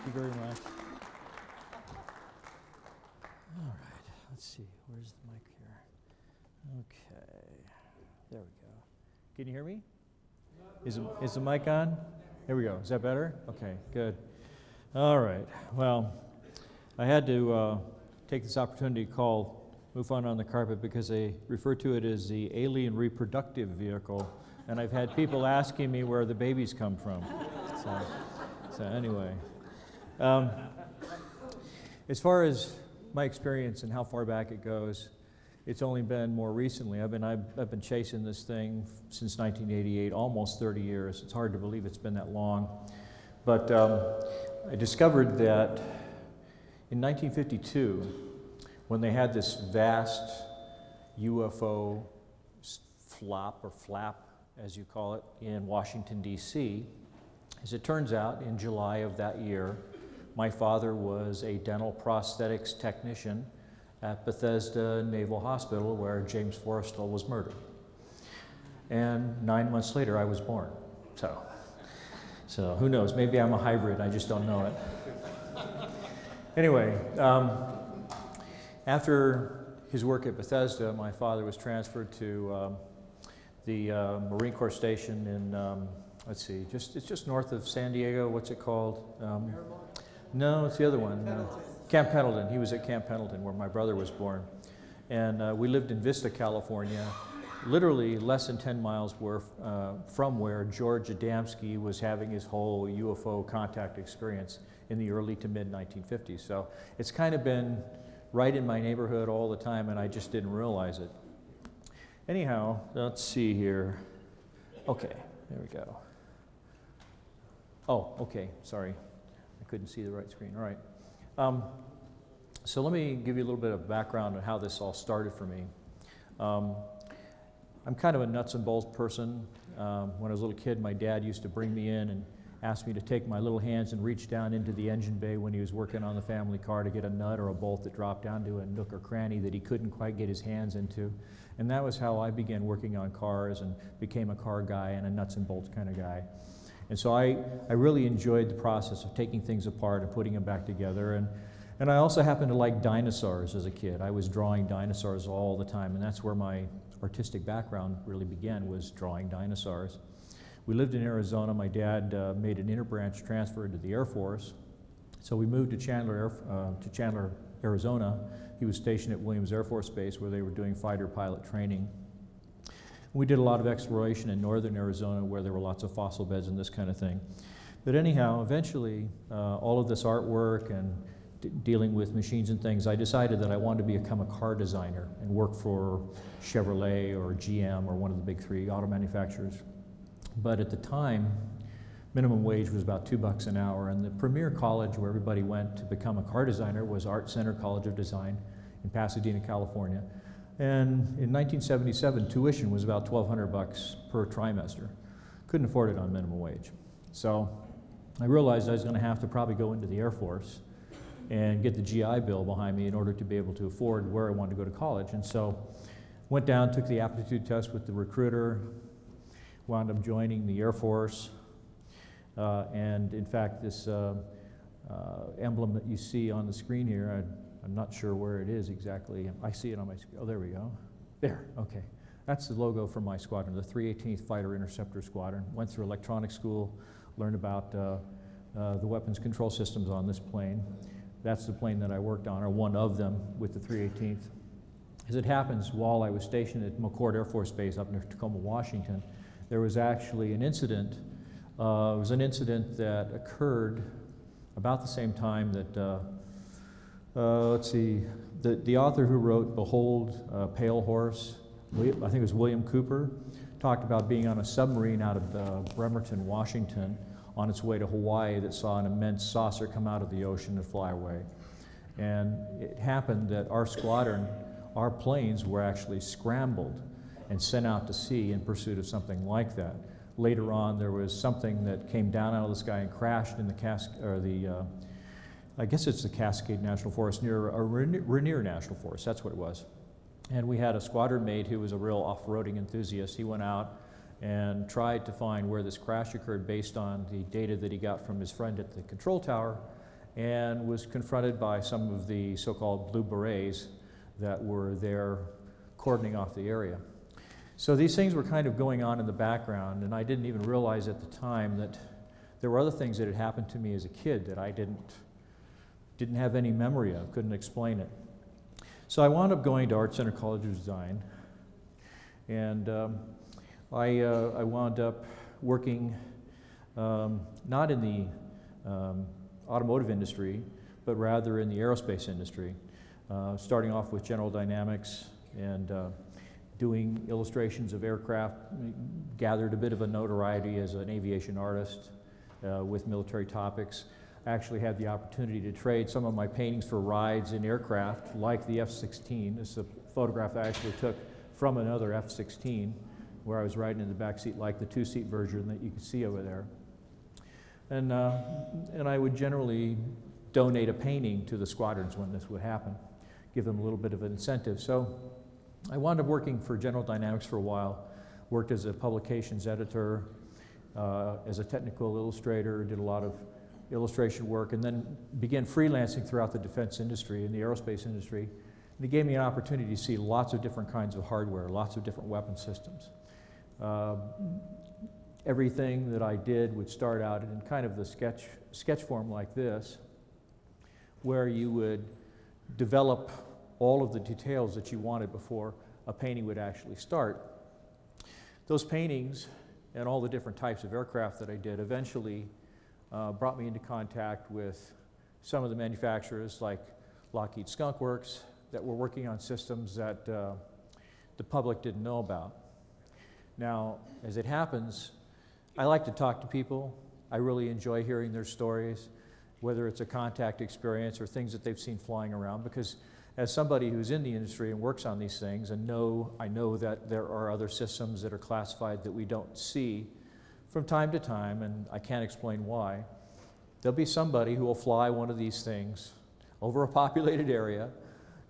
Thank you very much. All right, let's see. Where's the mic here? Okay, there we go. Can you hear me? Is the mic on? There we go. Is that better? Okay, good. All right. Well, I had to take this opportunity to call MUFON on the Carpet because they refer to it as the alien reproductive vehicle, and I've had people asking me where the babies come from. So anyway, as far as my experience and how far back it goes, it's only been more recently. I've been chasing this thing since 1988, almost 30 years. It's hard to believe it's been that long. But I discovered that in 1952, when they had this vast UFO flap, as you call it, in Washington, D.C., as it turns out, in July of that year, my father was a dental prosthetics technician at Bethesda Naval Hospital, where James Forrestal was murdered. And 9 months later, I was born. So who knows? Maybe I'm a hybrid. I just don't know it. Anyway, after his work at Bethesda, my father was transferred to the Marine Corps station in, let's see, it's just north of San Diego. What's it called? No, it's the other one. Camp Pendleton. He was at Camp Pendleton, where my brother was born. And we lived in Vista, California, literally less than 10 miles from where George Adamski was having his whole UFO contact experience in the early to mid-1950s. So it's kind of been right in my neighborhood all the time, and I just didn't realize it. Anyhow, let's see here. Okay, there we go. Oh, okay, sorry. I couldn't see the right screen. All right. So let me give you a little bit of background on how this all started for me. I'm kind of a nuts and bolts person. When I was a little kid, my dad used to bring me in and ask me to take my little hands and reach down into the engine bay when he was working on the family car to get a nut or a bolt that dropped down to a nook or cranny that he couldn't quite get his hands into. And that was how I began working on cars and became a car guy and a nuts and bolts kind of guy. And so I really enjoyed the process of taking things apart and putting them back together. And I also happened to like dinosaurs as a kid. I was drawing dinosaurs all the time, and that's where my artistic background really began, was drawing dinosaurs. We lived in Arizona. My dad made an interbranch transfer into the Air Force. So we moved to Chandler, Arizona. He was stationed at Williams Air Force Base, where they were doing fighter pilot training. We did a lot of exploration in northern Arizona, where there were lots of fossil beds and this kind of thing. But anyhow, eventually, all of this artwork and dealing with machines and things, I decided that I wanted to become a car designer and work for Chevrolet or GM or one of the big three auto manufacturers. But at the time, minimum wage was about $2 an hour, and the premier college where everybody went to become a car designer was Art Center College of Design in Pasadena, California. And in 1977, tuition was about $1,200 per trimester. Couldn't afford it on minimum wage. So I realized I was going to have to probably go into the Air Force and get the GI Bill behind me in order to be able to afford where I wanted to go to college. And so went down, took the aptitude test with the recruiter, wound up joining the Air Force. And in fact, this emblem that you see on the screen here, I'm not sure where it is exactly. I see it on my screen. Oh, there we go. There, okay. That's the logo for my squadron, the 318th Fighter Interceptor Squadron. Went through electronics school, learned about the weapons control systems on this plane. That's the plane that I worked on, or one of them, with the 318th. As it happens, while I was stationed at McCord Air Force Base up near Tacoma, Washington, there was actually an incident. It was an incident that occurred about the same time that, let's see, the author who wrote Behold, Pale Horse, I think it was William Cooper, talked about being on a submarine out of Bremerton, Washington, on its way to Hawaii that saw an immense saucer come out of the ocean and fly away. And it happened that our squadron, our planes were actually scrambled and sent out to sea in pursuit of something like that. Later on, there was something that came down out of the sky and crashed in the I guess it's the Cascade National Forest near Rainier National Forest. That's what it was. And we had a squadron mate who was a real off-roading enthusiast. He went out and tried to find where this crash occurred based on the data that he got from his friend at the control tower. and was confronted by some of the so-called blue berets that were there cordoning off the area. So these things were kind of going on in the background, and I didn't even realize at the time that there were other things that had happened to me as a kid that I didn't have any memory of, couldn't explain it. So I wound up going to Art Center College of Design, and I wound up working not in the automotive industry, but rather in the aerospace industry, starting off with General Dynamics and doing illustrations of aircraft, gathered a bit of a notoriety as an aviation artist with military topics. I actually had the opportunity to trade some of my paintings for rides in aircraft like the F-16. This is a photograph I actually took from another F-16 where I was riding in the back seat like the two-seat version that you can see over there. And I would generally donate a painting to the squadrons when this would happen, give them a little bit of an incentive. So I wound up working for General Dynamics for a while, worked as a publications editor, as a technical illustrator, did a lot of illustration work, and then began freelancing throughout the defense industry and the aerospace industry. And it gave me an opportunity to see lots of different kinds of hardware, lots of different weapon systems. Everything that I did would start out in kind of the sketch form like this, where you would develop all of the details that you wanted before a painting would actually start. Those paintings and all the different types of aircraft that I did eventually brought me into contact with some of the manufacturers like Lockheed Skunk Works that were working on systems that the public didn't know about. Now, as it happens, I like to talk to people. I really enjoy hearing their stories, whether it's a contact experience or things that they've seen flying around, because as somebody who's in the industry and works on these things and I know that there are other systems that are classified that we don't see from time to time, and I can't explain why. There'll be somebody who will fly one of these things over a populated area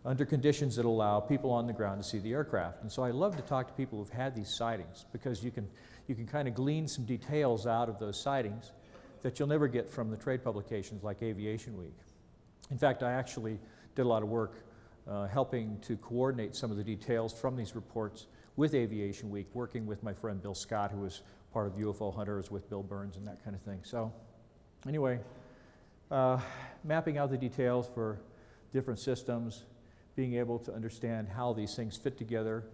under conditions that allow people on the ground to see the aircraft. And so I love to talk to people who've had these sightings, because you can kind of glean some details out of those sightings that you'll never get from the trade publications like Aviation Week. In fact, I actually did a lot of work helping to coordinate some of the details from these reports with Aviation Week, working with my friend Bill Scott, who was part of UFO Hunters with Bill Burns and that kind of thing. So anyway, mapping out the details for different systems, being able to understand how these things fit together,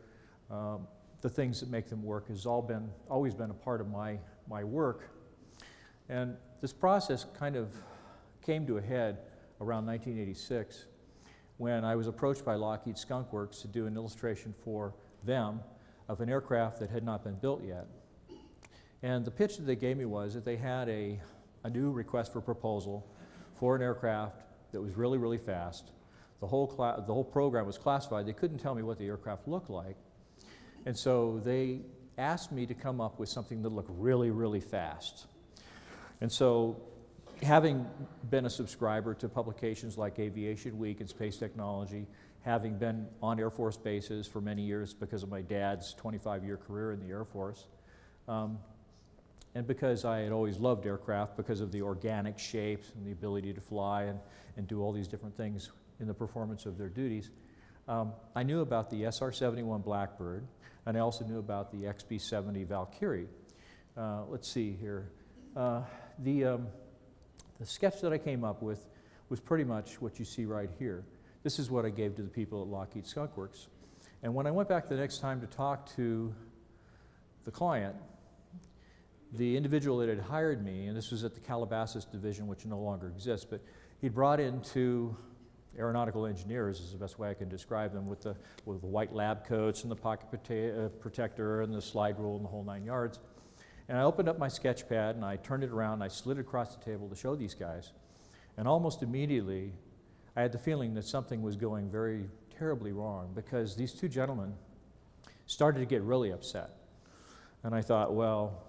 the things that make them work has always been a part of my work. And this process kind of came to a head around 1986 when I was approached by Lockheed Skunk Works to do an illustration for them of an aircraft that had not been built yet. And the pitch that they gave me was that they had a new request for proposal for an aircraft that was really, really fast. The whole program was classified. They couldn't tell me what the aircraft looked like. And so they asked me to come up with something that looked really, really fast. And so, having been a subscriber to publications like Aviation Week and Space Technology, having been on Air Force bases for many years because of my dad's 25-year career in the Air Force, and because I had always loved aircraft because of the organic shapes and the ability to fly and do all these different things in the performance of their duties, I knew about the SR-71 Blackbird, and I also knew about the XB-70 Valkyrie. Let's see here. The sketch that I came up with was pretty much what you see right here. This is what I gave to the people at Lockheed Skunk Works. And when I went back the next time to talk to the client, the individual that had hired me, and this was at the Calabasas division, which no longer exists, but he brought in two aeronautical engineers, is the best way I can describe them, with the white lab coats and the pocket protector and the slide rule and the whole 9 yards. And I opened up my sketch pad and I turned it around and I slid it across the table to show these guys. And almost immediately, I had the feeling that something was going very terribly wrong, because these two gentlemen started to get really upset. And I thought, well,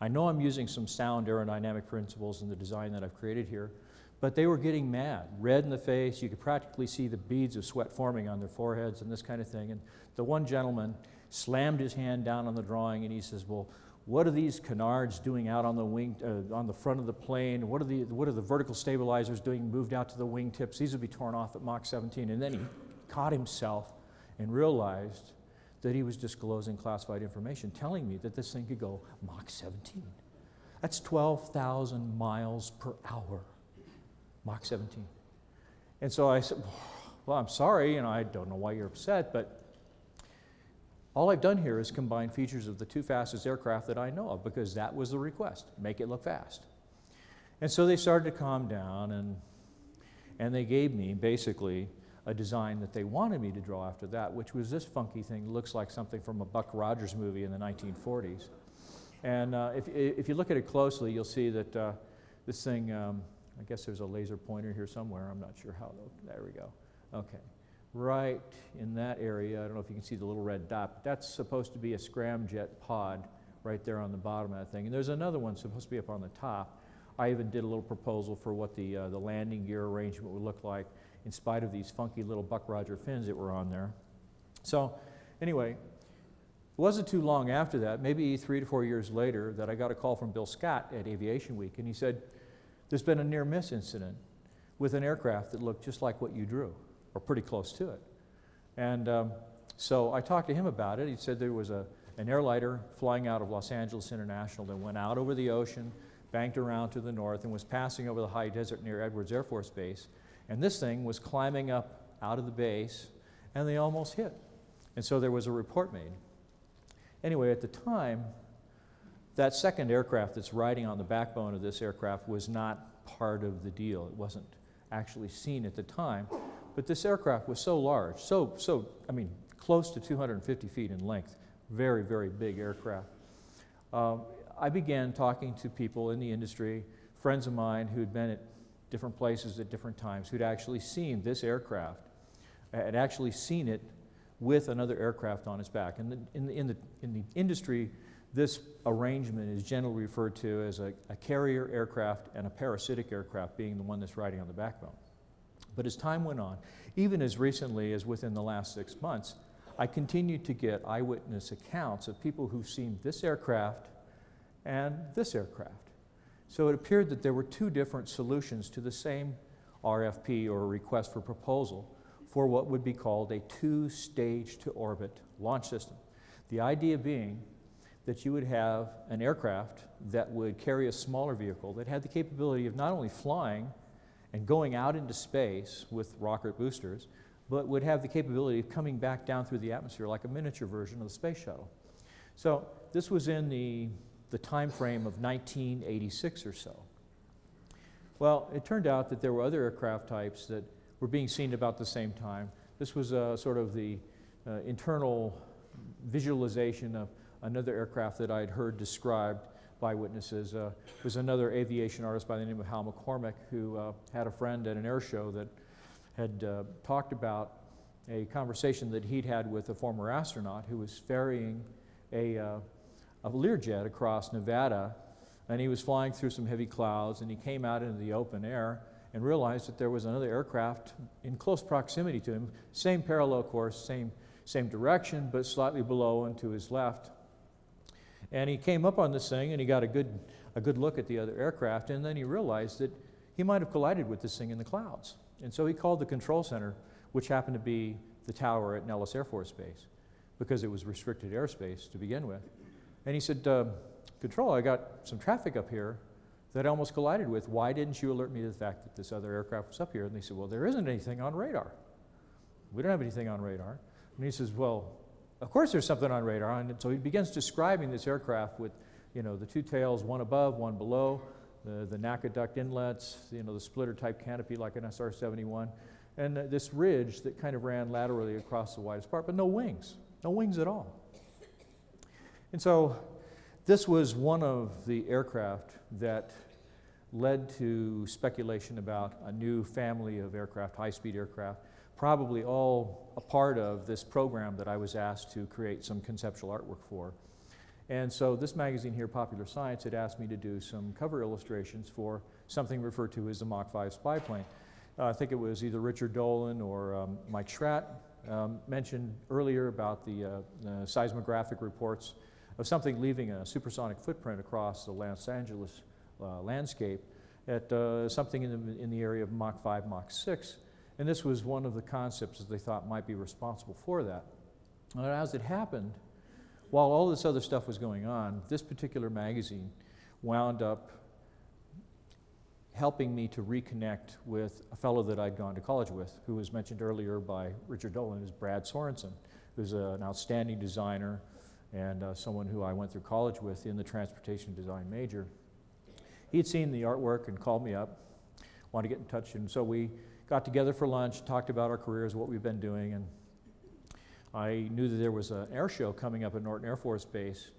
I know I'm using some sound aerodynamic principles in the design that I've created here, but they were getting mad, red in the face. You could practically see the beads of sweat forming on their foreheads and this kind of thing. And the one gentleman slammed his hand down on the drawing and he says, well, what are these canards doing out on the wing, on the front of the plane? What are the vertical stabilizers doing moved out to the wingtips? These would be torn off at Mach 17. And then he caught himself and realized that he was disclosing classified information, telling me that this thing could go Mach 17. That's 12,000 miles per hour, Mach 17. And so I said, well, I'm sorry, and I don't know why you're upset, but all I've done here is combine features of the two fastest aircraft that I know of, because that was the request, make it look fast. And so they started to calm down, and they gave me basically a design that they wanted me to draw after that, which was this funky thing. Looks like something from a Buck Rogers movie in the 1940s. And if you look at it closely, you'll see that this thing, I guess there's a laser pointer here somewhere. I'm not sure how, there we go. Okay. Right in that area, I don't know if you can see the little red dot, but that's supposed to be a scramjet pod right there on the bottom of that thing. And there's another one supposed to be up on the top. I even did a little proposal for what the landing gear arrangement would look like in spite of these funky little Buck Roger fins that were on there. So anyway, it wasn't too long after that, maybe 3 to 4 years later, that I got a call from Bill Scott at Aviation Week, and he said, there's been a near-miss incident with an aircraft that looked just like what you drew, or pretty close to it. And so I talked to him about it. He said there was an airliner flying out of Los Angeles International that went out over the ocean, banked around to the north, and was passing over the high desert near Edwards Air Force Base. And this thing was climbing up out of the base, and they almost hit. And so there was a report made. Anyway, at the time, that second aircraft that's riding on the backbone of this aircraft was not part of the deal. It wasn't actually seen at the time. But this aircraft was so large, I mean, close to 250 feet in length, very, very big aircraft. I began talking to people in the industry, friends of mine who'd been at different places at different times, who'd actually seen this aircraft, had actually seen it with another aircraft on its back. And in the industry, this arrangement is generally referred to as a carrier aircraft and a parasitic aircraft being the one that's riding on the backbone. But as time went on, even as recently as within the last 6 months, I continued to get eyewitness accounts of people who've seen this aircraft and this aircraft. So it appeared that there were two different solutions to the same RFP, or request for proposal, for what would be called a two-stage-to-orbit launch system. The idea being that you would have an aircraft that would carry a smaller vehicle that had the capability of not only flying and going out into space with rocket boosters, but would have the capability of coming back down through the atmosphere like a miniature version of the space shuttle. So this was in the time frame of 1986 or so. Well, it turned out that there were other aircraft types that were being seen about the same time. This was sort of the internal visualization of another aircraft that I'd heard described by witnesses. Was another aviation artist by the name of Hal McCormick, who had a friend at an air show that had talked about a conversation that he'd had with a former astronaut who was ferrying a Learjet across Nevada, and he was flying through some heavy clouds, and he came out into the open air and realized that there was another aircraft in close proximity to him, same parallel course, same direction, but slightly below and to his left. And he came up on this thing, and he got a good look at the other aircraft, and then he realized that he might have collided with this thing in the clouds. And so he called the control center, which happened to be the tower at Nellis Air Force Base, because it was restricted airspace to begin with. And he said, Control, I got some traffic up here that I almost collided with. Why didn't you alert me to the fact that this other aircraft was up here? And they said, well, there isn't anything on radar. We don't have anything on radar. And he says, well, of course there's something on radar. And so he begins describing this aircraft with, the two tails, one above, one below, the NACA duct inlets, the splitter type canopy like an SR-71, and this ridge that kind of ran laterally across the widest part, but no wings at all. And so this was one of the aircraft that led to speculation about a new family of aircraft, high-speed aircraft, probably all a part of this program that I was asked to create some conceptual artwork for. And so this magazine here, Popular Science, had asked me to do some cover illustrations for something referred to as the Mach 5 spy plane. I think it was either Richard Dolan or Mike Schratt mentioned earlier about the seismographic reports of something leaving a supersonic footprint across the Los Angeles landscape at something in the area of Mach 5, Mach 6. And this was one of the concepts that they thought might be responsible for that. And as it happened, while all this other stuff was going on, this particular magazine wound up helping me to reconnect with a fellow that I'd gone to college with, who was mentioned earlier by Richard Dolan, is Brad Sorensen, who's an outstanding designer and someone who I went through college with in the transportation design major. He had seen the artwork and called me up, wanted to get in touch, and so we got together for lunch, talked about our careers, what we've been doing, and I knew that there was an air show coming up at Norton Air Force Base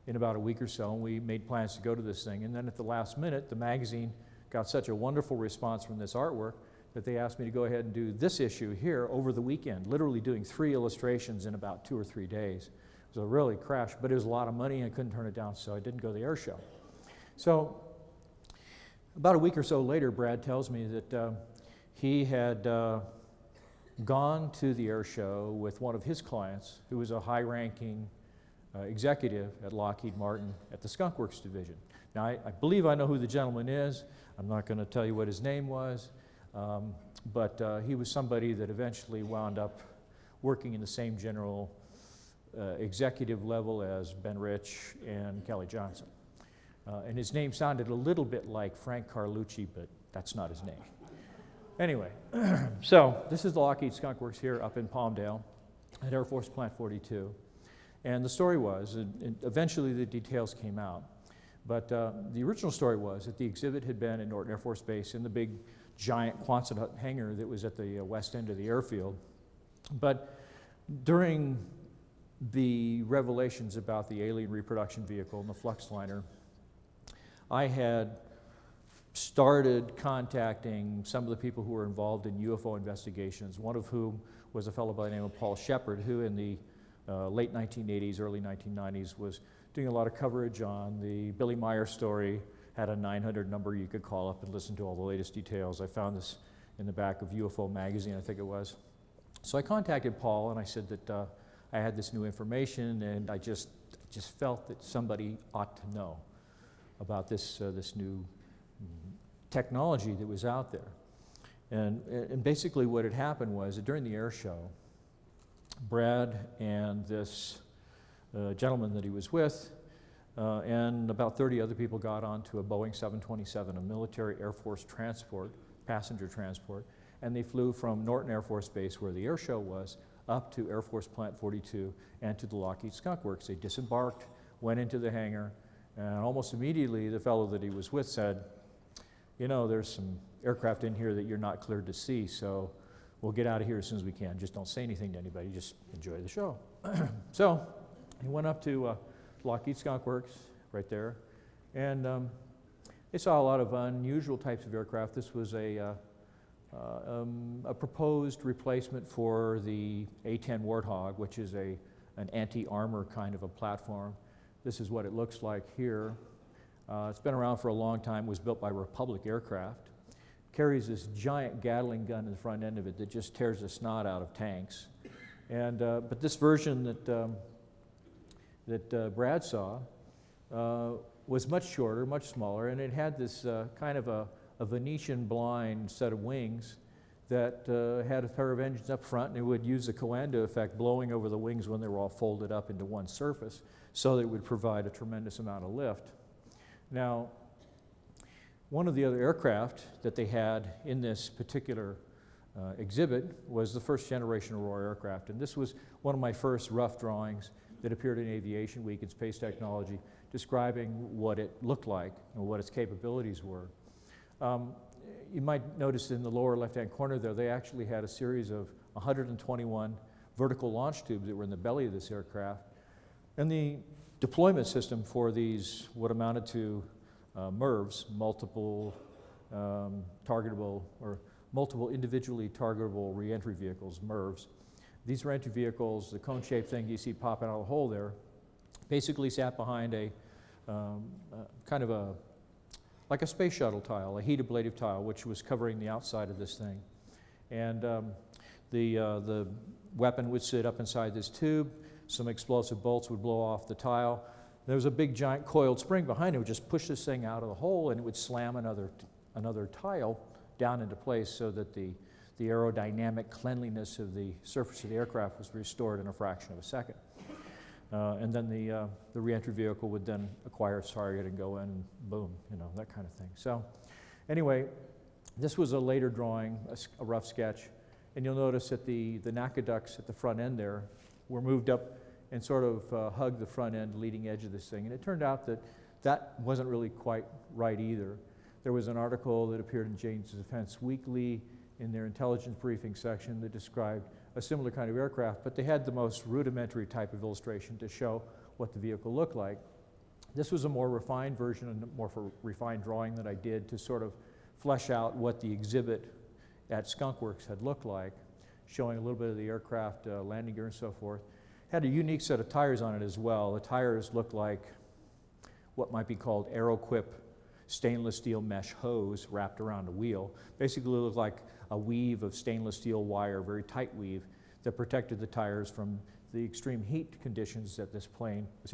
in about a week or so, and we made plans to go to this thing. And then at the last minute, the magazine got such a wonderful response from this artwork that they asked me to go ahead and do this issue here over the weekend, literally doing 3 illustrations in about 2 or 3 days. It was a really crash, but it was a lot of money and I couldn't turn it down, so I didn't go to the air show. So about a week or so later, Brad tells me that he had gone to the air show with one of his clients, who was a high-ranking executive at Lockheed Martin at the Skunk Works division. Now, I believe I know who the gentleman is. I'm not going to tell you what his name was, but he was somebody that eventually wound up working in the same general executive level as Ben Rich and Kelly Johnson. And his name sounded a little bit like Frank Carlucci, but that's not his name. Anyway, so this is the Lockheed Skunk Works here up in Palmdale at Air Force Plant 42. And the story was, and eventually the details came out, but the original story was that the exhibit had been at Norton Air Force Base in the big giant Quonset hangar that was at the west end of the airfield. But during the revelations about the alien reproduction vehicle and the flux liner, I had started contacting some of the people who were involved in UFO investigations, one of whom was a fellow by the name of Paul Shepard, who in the late 1980s, early 1990s was doing a lot of coverage on the Billy Meyer story, had a 900 number you could call up and listen to all the latest details. I found this in the back of UFO magazine, I think it was. So I contacted Paul and I said that I had this new information and I just felt that somebody ought to know about this, this new technology that was out there. And basically what had happened was that during the air show, Brad and this gentleman that he was with and about 30 other people got onto a Boeing 727, a military Air Force transport, passenger transport, and they flew from Norton Air Force Base, where the air show was, up to Air Force Plant 42 and to the Lockheed Skunk Works. They disembarked, went into the hangar, and almost immediately the fellow that he was with said, you know, there's some aircraft in here that you're not cleared to see, so we'll get out of here as soon as we can. Just don't say anything to anybody, just enjoy the show. So he went up to Lockheed Skunk Works right there, and they saw a lot of unusual types of aircraft. This was a proposed replacement for the A-10 Warthog, which is an anti-armor kind of a platform. This is what it looks like here. It's been around for a long time, was built by Republic Aircraft. Carries this giant Gatling gun in the front end of it that just tears the snot out of tanks. And, but this version that Brad saw was much shorter, much smaller, and it had this kind of a Venetian blind set of wings that had a pair of engines up front, and it would use the Coanda effect blowing over the wings when they were all folded up into one surface, so that it would provide a tremendous amount of lift. Now, one of the other aircraft that they had in this particular exhibit was the first generation Aurora aircraft, and this was one of my first rough drawings that appeared in Aviation Week in Space Technology, describing what it looked like and what its capabilities were. You might notice in the lower left-hand corner there, they actually had a series of 121 vertical launch tubes that were in the belly of this aircraft. And the deployment system for these, what amounted to MIRVs, multiple targetable, or multiple individually targetable reentry vehicles, MIRVs. These reentry vehicles, the cone-shaped thing you see popping out of the hole there, basically sat behind a kind of a, like a space shuttle tile, a heat ablative tile, which was covering the outside of this thing. And the weapon would sit up inside this tube. Some explosive bolts would blow off the tile. There was a big giant coiled spring behind it. It would just push this thing out of the hole, and it would slam another tile down into place so that the aerodynamic cleanliness of the surface of the aircraft was restored in a fraction of a second. And then the reentry vehicle would then acquire its target and go in and boom, that kind of thing. So anyway, this was a later drawing, a rough sketch. And you'll notice that the NACA ducts at the front end there were moved up and sort of hugged the front end leading edge of this thing. And it turned out that that wasn't really quite right either. There was an article that appeared in Jane's Defense Weekly in their intelligence briefing section that described a similar kind of aircraft, but they had the most rudimentary type of illustration to show what the vehicle looked like. This was a more refined version and more refined drawing that I did to sort of flesh out what the exhibit at Skunk Works had looked like, showing a little bit of the aircraft landing gear and so forth. Had a unique set of tires on it as well. The tires looked like what might be called Aeroquip stainless steel mesh hose wrapped around a wheel. Basically looked like a weave of stainless steel wire, very tight weave, that protected the tires from the extreme heat conditions that this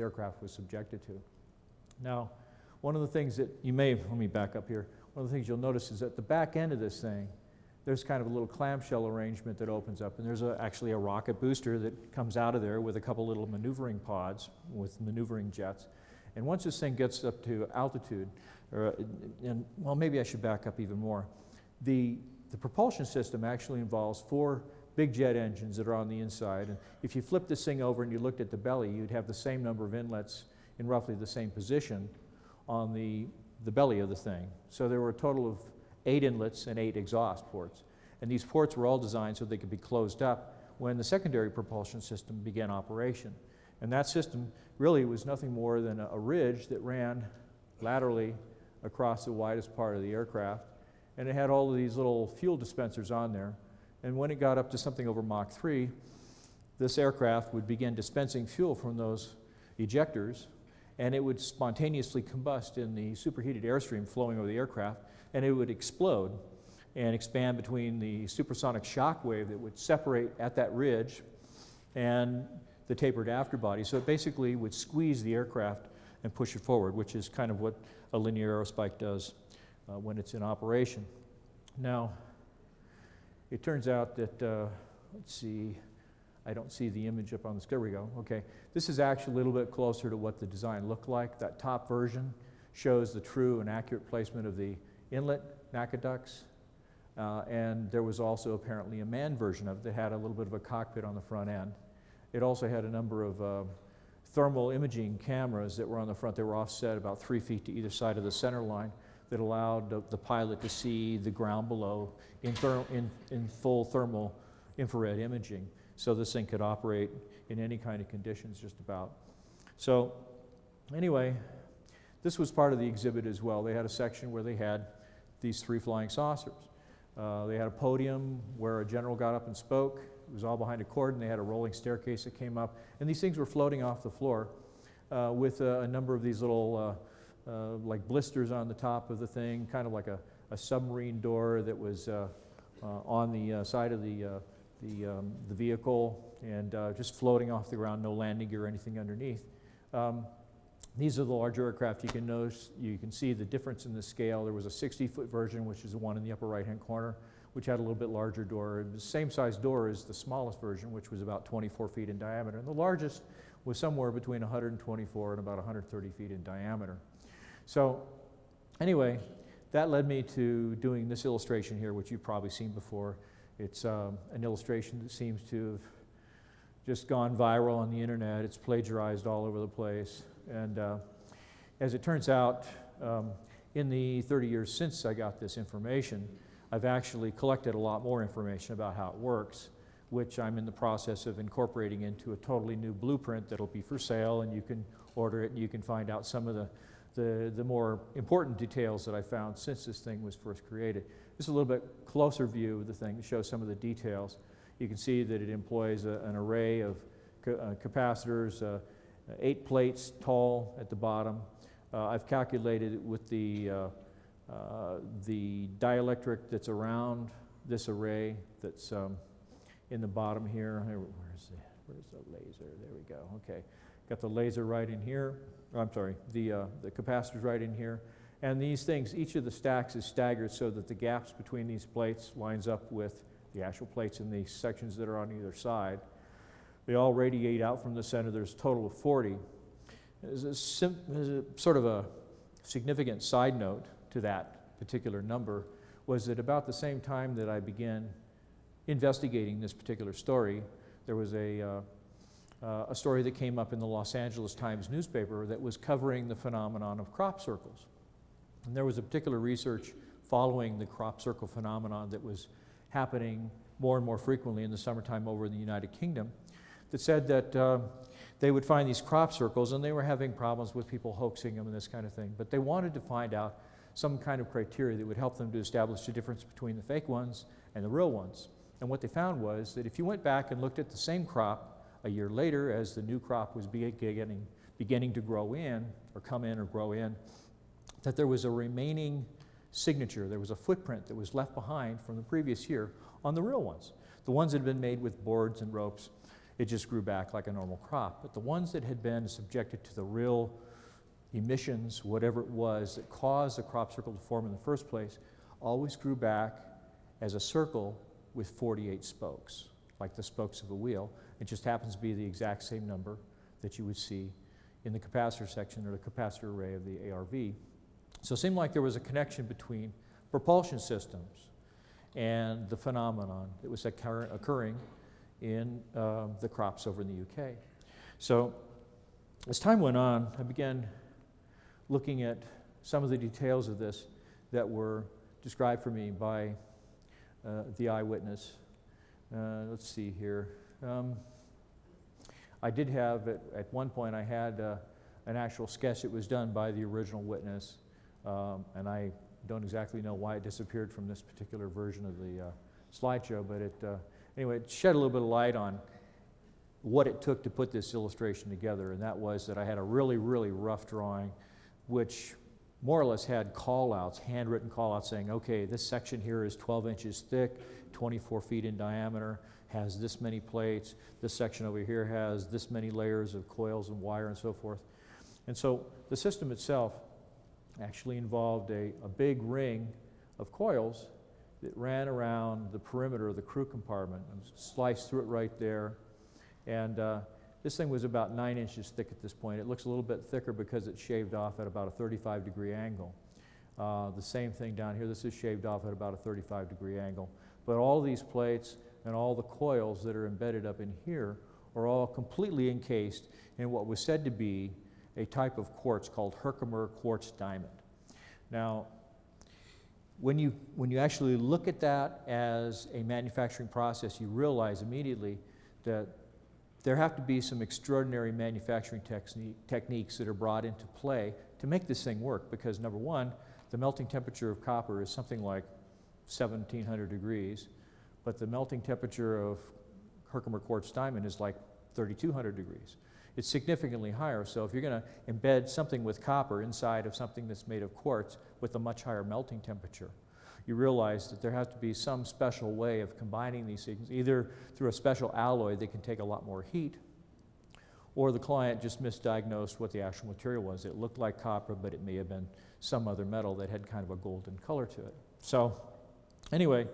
aircraft was subjected to. Now, one of the things that let me back up here. One of the things you'll notice is at the back end of this thing, there's kind of a little clamshell arrangement that opens up, and there's actually a rocket booster that comes out of there with a couple little maneuvering pods with maneuvering jets. And once this thing gets up to altitude, well, maybe I should back up even more. The propulsion system actually involves 4 big jet engines that are on the inside. And if you flip this thing over and you looked at the belly, you'd have the same number of inlets in roughly the same position on the belly of the thing. So there were a total of 8 inlets and 8 exhaust ports. And these ports were all designed so they could be closed up when the secondary propulsion system began operation. And that system really was nothing more than a ridge that ran laterally across the widest part of the aircraft. And it had all of these little fuel dispensers on there. And when it got up to something over Mach 3, this aircraft would begin dispensing fuel from those ejectors, and it would spontaneously combust in the superheated airstream flowing over the aircraft, and it would explode and expand between the supersonic shock wave that would separate at that ridge and the tapered afterbody. So it basically would squeeze the aircraft and push it forward, which is kind of what a linear aerospike does when it's in operation. Now, it turns out that, let's see, I don't see the image up on the screen. There we go, okay. This is actually a little bit closer to what the design looked like. That top version shows the true and accurate placement of the inlet NACA ducts. And there was also apparently a manned version of it that had a little bit of a cockpit on the front end. It also had a number of thermal imaging cameras that were on the front. They were offset about 3 feet to either side of the center line that allowed the pilot to see the ground below in full thermal infrared imaging. So this thing could operate in any kind of conditions just about. So anyway, this was part of the exhibit as well. They had a section where they had these 3 flying saucers. They had a podium where a general got up and spoke. It was all behind a cordon. They had a rolling staircase that came up. And these things were floating off the floor with a number of these little like blisters on the top of the thing, kind of like a submarine door that was on the side of the vehicle and just floating off the ground, no landing gear or anything underneath. These are the larger aircraft. You can notice, you can see the difference in the scale. There was a 60-foot version, which is the one in the upper right-hand corner, which had a little bit larger door. The same size door as the smallest version, which was about 24 feet in diameter. And the largest was somewhere between 124 and about 130 feet in diameter. So anyway, that led me to doing this illustration here, which you've probably seen before. It's an illustration that seems to have just gone viral on the internet. It's plagiarized all over the place. And as it turns out, in the 30 years since I got this information, I've actually collected a lot more information about how it works, which I'm in the process of incorporating into a totally new blueprint that'll be for sale, and you can order it and you can find out some of the more important details that I found since this thing was first created. This is a little bit closer view of the thing to show some of the details. You can see that it employs an array of capacitors, 8 plates tall at the bottom. I've calculated it with the dielectric that's around this array that's in the bottom here. Where's the laser? There we go. Okay. Got the laser right in here. I'm sorry, the capacitor's right in here. And these things, each of the stacks is staggered so that the gaps between these plates lines up with the actual plates in the sections that are on either side. They all radiate out from the center. There's a total of 40. As a sort of a significant side note to that particular number was that about the same time that I began investigating this particular story, there was a story that came up in the Los Angeles Times newspaper that was covering the phenomenon of crop circles. And there was a particular research following the crop circle phenomenon that was happening more and more frequently in the summertime over in the United Kingdom that said that they would find these crop circles and they were having problems with people hoaxing them and this kind of thing. But they wanted to find out some kind of criteria that would help them to establish the difference between the fake ones and the real ones. And what they found was that if you went back and looked at the same crop a year later as the new crop was beginning to grow in, or come in or grow in, that there was a remaining signature, there was a footprint that was left behind from the previous year on the real ones. The ones that had been made with boards and ropes, it just grew back like a normal crop. But the ones that had been subjected to the real emissions, whatever it was that caused the crop circle to form in the first place, always grew back as a circle with 48 spokes, like the spokes of a wheel. It just happens to be the exact same number that you would see in the capacitor section or the capacitor array of the ARV. So it seemed like there was a connection between propulsion systems and the phenomenon that was occurring in the crops over in the UK. So as time went on, I began looking at some of the details of this that were described for me by the eyewitness. Let's see here. I did have, at one point, I had an actual sketch that was done by the original witness, and I don't exactly know why it disappeared from this particular version of the slideshow, but anyway, it shed a little bit of light on what it took to put this illustration together, and that was that I had a really, really rough drawing, which more or less had call-outs, handwritten call-outs saying, okay, this section here is 12 inches thick, 24 feet in diameter, has this many plates, this section over here has this many layers of coils and wire and so forth. And so the system itself actually involved a big ring of coils that ran around the perimeter of the crew compartment and sliced through it right there. And this thing was about 9 inches thick at this point. It looks a little bit thicker because it's shaved off at about a 35-degree angle. The same thing down here, this is shaved off at about a 35-degree angle. But all these plates and all the coils that are embedded up in here are all completely encased in what was said to be a type of quartz called Herkimer quartz diamond. Now, when you actually look at that as a manufacturing process, you realize immediately that there have to be some extraordinary manufacturing techniques that are brought into play to make this thing work, because number one, the melting temperature of copper is something like 1700 degrees, but the melting temperature of Herkimer quartz diamond is like 3200 degrees. It's significantly higher, so if you're going to embed something with copper inside of something that's made of quartz with a much higher melting temperature, you realize that there has to be some special way of combining these things, either through a special alloy that can take a lot more heat, or the client just misdiagnosed what the actual material was. It looked like copper, but it may have been some other metal that had kind of a golden color to it. So anyway,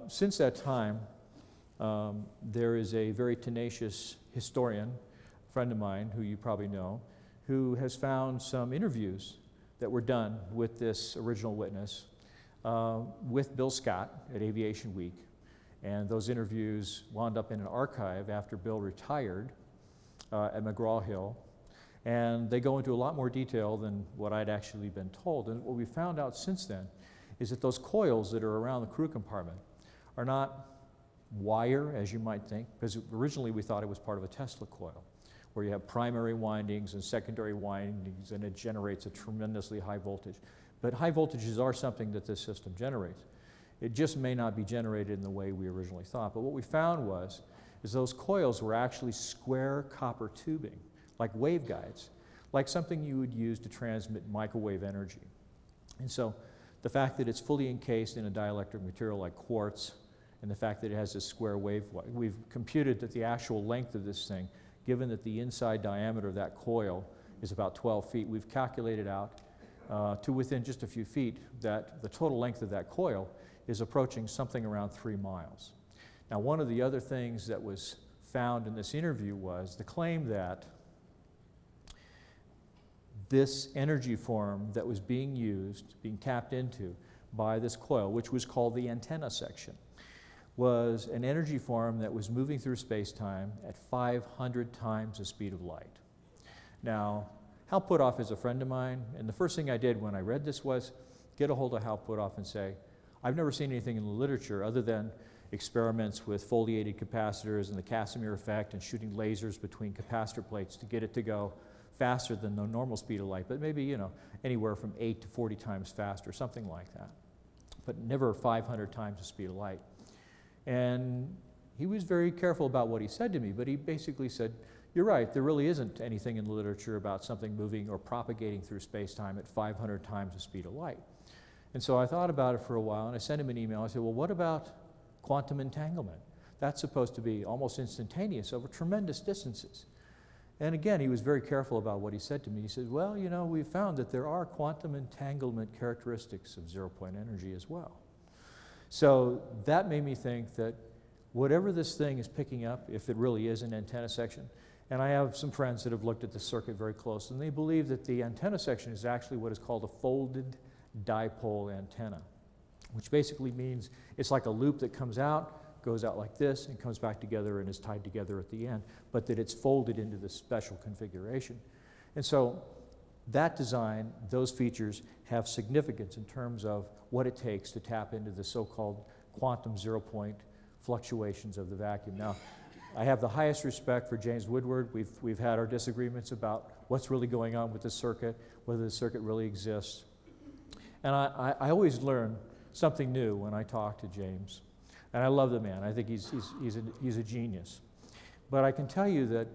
since that time, there is a very tenacious historian, friend of mine who you probably know, who has found some interviews that were done with this original witness with Bill Scott at Aviation Week. And those interviews wound up in an archive after Bill retired at McGraw-Hill. And they go into a lot more detail than what I'd actually been told. And what we found out since then is that those coils that are around the crew compartment are not wire, as you might think, because originally we thought it was part of a Tesla coil, where you have primary windings and secondary windings, and it generates a tremendously high voltage. But high voltages are something that this system generates. It just may not be generated in the way we originally thought. But what we found is those coils were actually square copper tubing, like waveguides, like something you would use to transmit microwave energy. And so the fact that it's fully encased in a dielectric material like quartz, and the fact that it has this square wave, we've computed that the actual length of this thing given that the inside diameter of that coil is about 12 feet, we've calculated out to within just a few feet that the total length of that coil is approaching something around 3 miles. Now, one of the other things that was found in this interview was the claim that this energy form that was being used, being tapped into by this coil, which was called the antenna section, was an energy form that was moving through space-time at 500 times the speed of light. Now, Hal Puthoff is a friend of mine, and the first thing I did when I read this was get a hold of Hal Puthoff and say, I've never seen anything in the literature other than experiments with foliated capacitors and the Casimir effect and shooting lasers between capacitor plates to get it to go faster than the normal speed of light, but maybe, you know, anywhere from 8 to 40 times faster, something like that, but never 500 times the speed of light. And he was very careful about what he said to me, but he basically said, you're right, there really isn't anything in the literature about something moving or propagating through space-time at 500 times the speed of light. And so I thought about it for a while, and I sent him an email. I said, well, what about quantum entanglement? That's supposed to be almost instantaneous over tremendous distances. And again, he was very careful about what he said to me. He said, well, you know, we found that there are quantum entanglement characteristics of zero-point energy as well. So that made me think that whatever this thing is picking up, if it really is an antenna section, and I have some friends that have looked at the circuit very close, and they believe that the antenna section is actually what is called a folded dipole antenna, which basically means it's like a loop that comes out, goes out like this, and comes back together and is tied together at the end, but that it's folded into this special configuration. And so that design, those features have significance in terms of what it takes to tap into the so-called quantum zero-point fluctuations of the vacuum. Now, I have the highest respect for James Woodward. We've had our disagreements about what's really going on with the circuit, whether the circuit really exists. And I always learn something new when I talk to James. And I love the man. I think he's a genius. But I can tell you that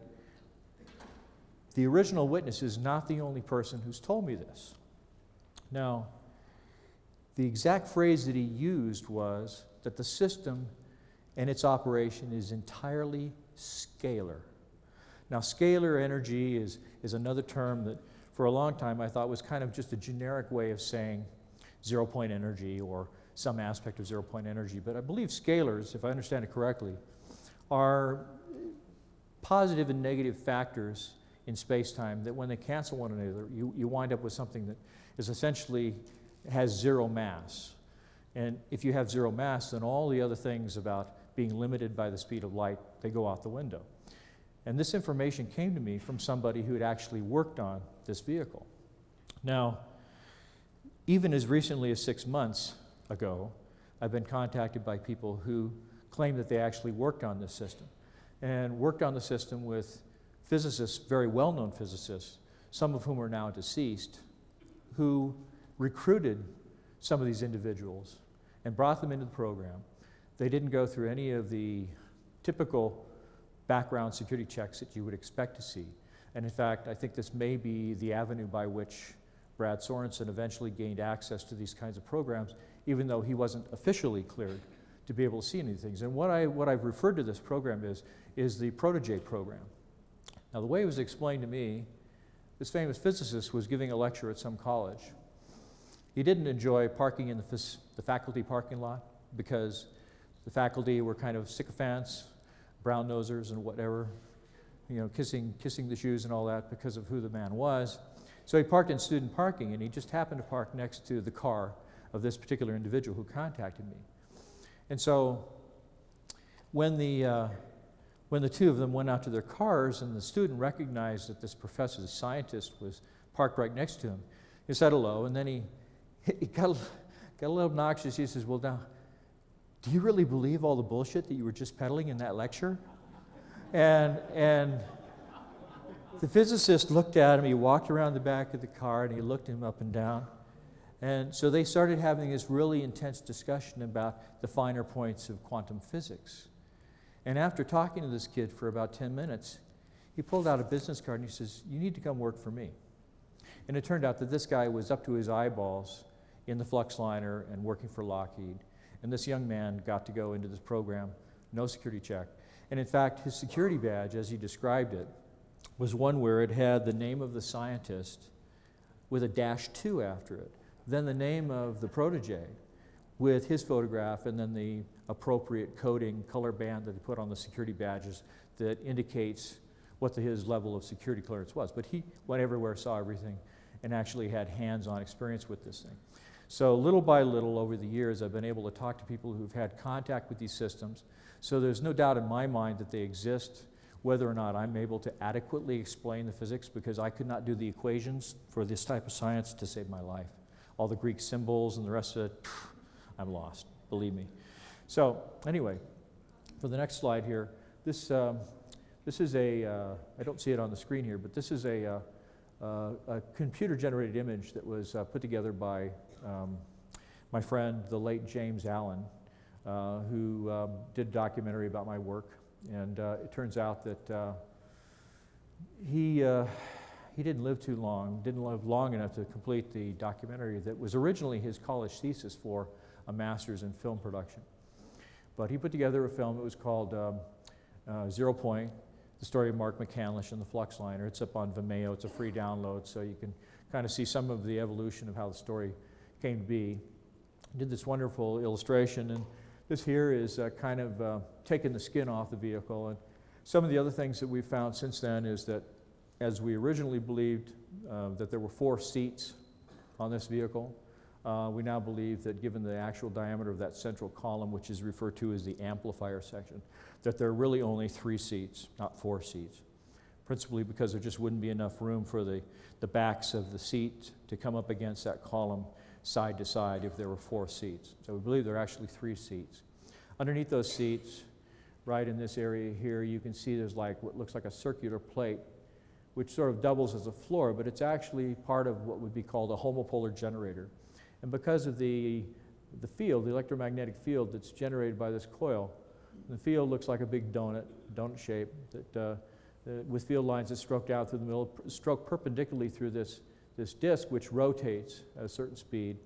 the original witness is not the only person who's told me this. Now, the exact phrase that he used was that the system and its operation is entirely scalar. Now, scalar energy is another term that for a long time I thought was kind of just a generic way of saying zero-point energy or some aspect of zero-point energy. But I believe scalars, if I understand it correctly, are positive and negative factors in space-time that when they cancel one another, you wind up with something that is essentially has zero mass. And if you have zero mass, then all the other things about being limited by the speed of light, they go out the window. And this information came to me from somebody who had actually worked on this vehicle. Now, even as recently as 6 months ago, I've been contacted by people who claim that they actually worked on this system and worked on the system with physicists, very well-known physicists, some of whom are now deceased, who recruited some of these individuals and brought them into the program. They didn't go through any of the typical background security checks that you would expect to see. And in fact, I think this may be the avenue by which Brad Sorensen eventually gained access to these kinds of programs, even though he wasn't officially cleared to be able to see any things. And what I've referred to this program is the Protege program. Now, the way it was explained to me, this famous physicist was giving a lecture at some college. He didn't enjoy parking in the faculty parking lot because the faculty were kind of sycophants, brown nosers and whatever, you know, kissing the shoes and all that because of who the man was. So he parked in student parking, and he just happened to park next to the car of this particular individual who contacted me. And so when the two of them went out to their cars and the student recognized that this professor, the scientist, was parked right next to him, he said hello, and then he got a little obnoxious. He says, well, now, do you really believe all the bullshit that you were just peddling in that lecture? And the physicist looked at him. He walked around the back of the car, and he looked him up and down. And so they started having this really intense discussion about the finer points of quantum physics. And after talking to this kid for about 10 minutes, he pulled out a business card and he says, you need to come work for me. And it turned out that this guy was up to his eyeballs in the flux liner and working for Lockheed. And this young man got to go into this program, no security check. And in fact, his security badge, as he described it, was one where it had the name of the scientist with a -2 after it, then the name of the protege with his photograph, and then the appropriate coding color band that they put on the security badges that indicates what his level of security clearance was. But he went everywhere, saw everything, and actually had hands-on experience with this thing. So little by little over the years, I've been able to talk to people who've had contact with these systems. So there's no doubt in my mind that they exist, whether or not I'm able to adequately explain the physics, because I could not do the equations for this type of science to save my life. All the Greek symbols and the rest of it, I'm lost, believe me. So anyway, for the next slide here, this is I don't see it on the screen here, but this is a computer-generated image that was put together by my friend, the late James Allen, who did a documentary about my work. And it turns out that he didn't live too long, didn't live long enough to complete the documentary that was originally his college thesis for a master's in film production. But he put together a film. It was called 0 Point, the story of Mark McCandlish and the Flux Liner. It's up on Vimeo. It's a free download, so you can kind of see some of the evolution of how the story came to be. He did this wonderful illustration, and this here is kind of taking the skin off the vehicle. And some of the other things that we've found since then is that, as we originally believed that there were 4 seats on this vehicle, we now believe that, given the actual diameter of that central column, which is referred to as the amplifier section, that there are really only 3 seats, not 4 seats, principally because there just wouldn't be enough room for the backs of the seat to come up against that column side to side if there were 4 seats. So we believe there are actually 3 seats. Underneath those seats, right in this area here, you can see there's like what looks like a circular plate, which sort of doubles as a floor, but it's actually part of what would be called a homopolar generator. And because of the field, the electromagnetic field that's generated by this coil, the field looks like a big donut shape that, with field lines that stroke out through the middle, stroke perpendicularly through this disc, which rotates at a certain speed.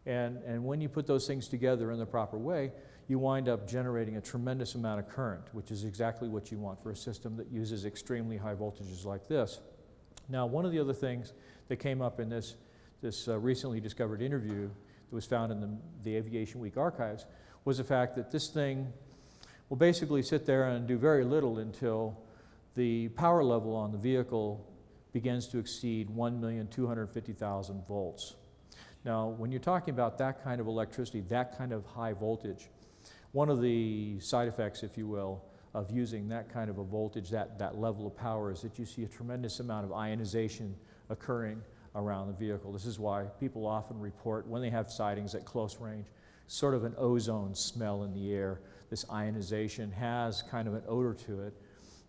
And when you put those things together in the proper way, you wind up generating a tremendous amount of current, which is exactly what you want for a system that uses extremely high voltages like this. Now, one of the other things that came up in this recently discovered interview that was found in the Aviation Week archives was the fact that this thing will basically sit there and do very little until the power level on the vehicle begins to exceed 1,250,000 volts. Now, when you're talking about that kind of electricity, that kind of high voltage, one of the side effects, if you will, of using that kind of a voltage, that level of power, is that you see a tremendous amount of ionization occurring around the vehicle. This is why people often report, when they have sightings at close range, sort of an ozone smell in the air. This ionization has kind of an odor to it.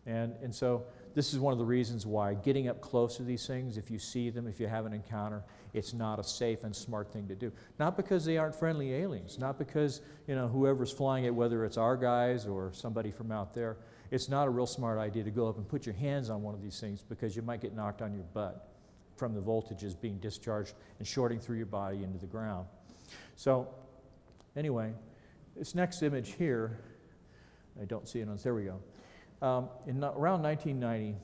And so this is one of the reasons why getting up close to these things, if you see them, if you have an encounter, it's not a safe and smart thing to do. Not because they aren't friendly aliens, not because, you know, whoever's flying it, whether it's our guys or somebody from out there, it's not a real smart idea to go up and put your hands on one of these things, because you might get knocked on your butt from the voltages being discharged and shorting through your body into the ground. So anyway, this next image here, I don't see it on, there we go. Around 1990,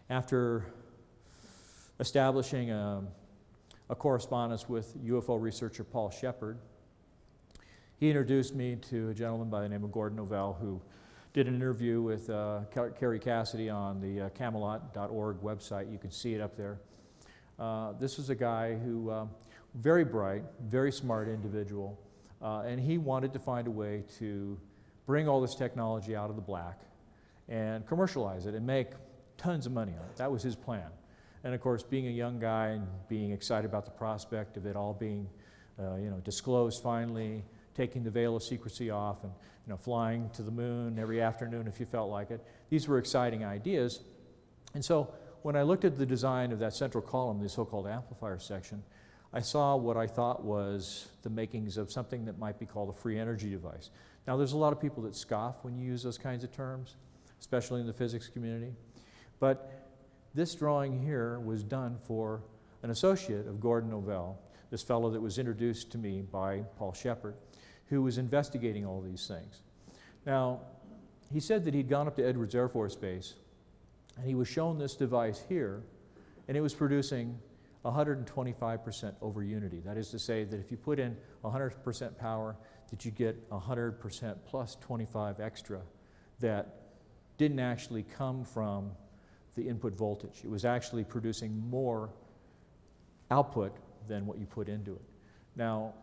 after establishing a correspondence with UFO researcher Paul Shepard, he introduced me to a gentleman by the name of Gordon Novell, who did an interview with Kerry Cassidy on the Camelot.org website. You can see it up there. This was a guy who, very bright, very smart individual, and he wanted to find a way to bring all this technology out of the black and commercialize it and make tons of money on it. That was his plan. And of course, being a young guy and being excited about the prospect of it all being disclosed finally, taking the veil of secrecy off, and flying to the moon every afternoon if you felt like it. These were exciting ideas. And so when I looked at the design of that central column, the so-called amplifier section, I saw what I thought was the makings of something that might be called a free energy device. Now, there's a lot of people that scoff when you use those kinds of terms, especially in the physics community. But this drawing here was done for an associate of Gordon Novell, this fellow that was introduced to me by Paul Shepard, who was investigating all these things. Now, he said that he'd gone up to Edwards Air Force Base And he was shown this device here, and it was producing 125% over unity. That is to say that if you put in 100% power, that you get 100% plus 25 extra that didn't actually come from the input voltage. It was actually producing more output than what you put into it. Now,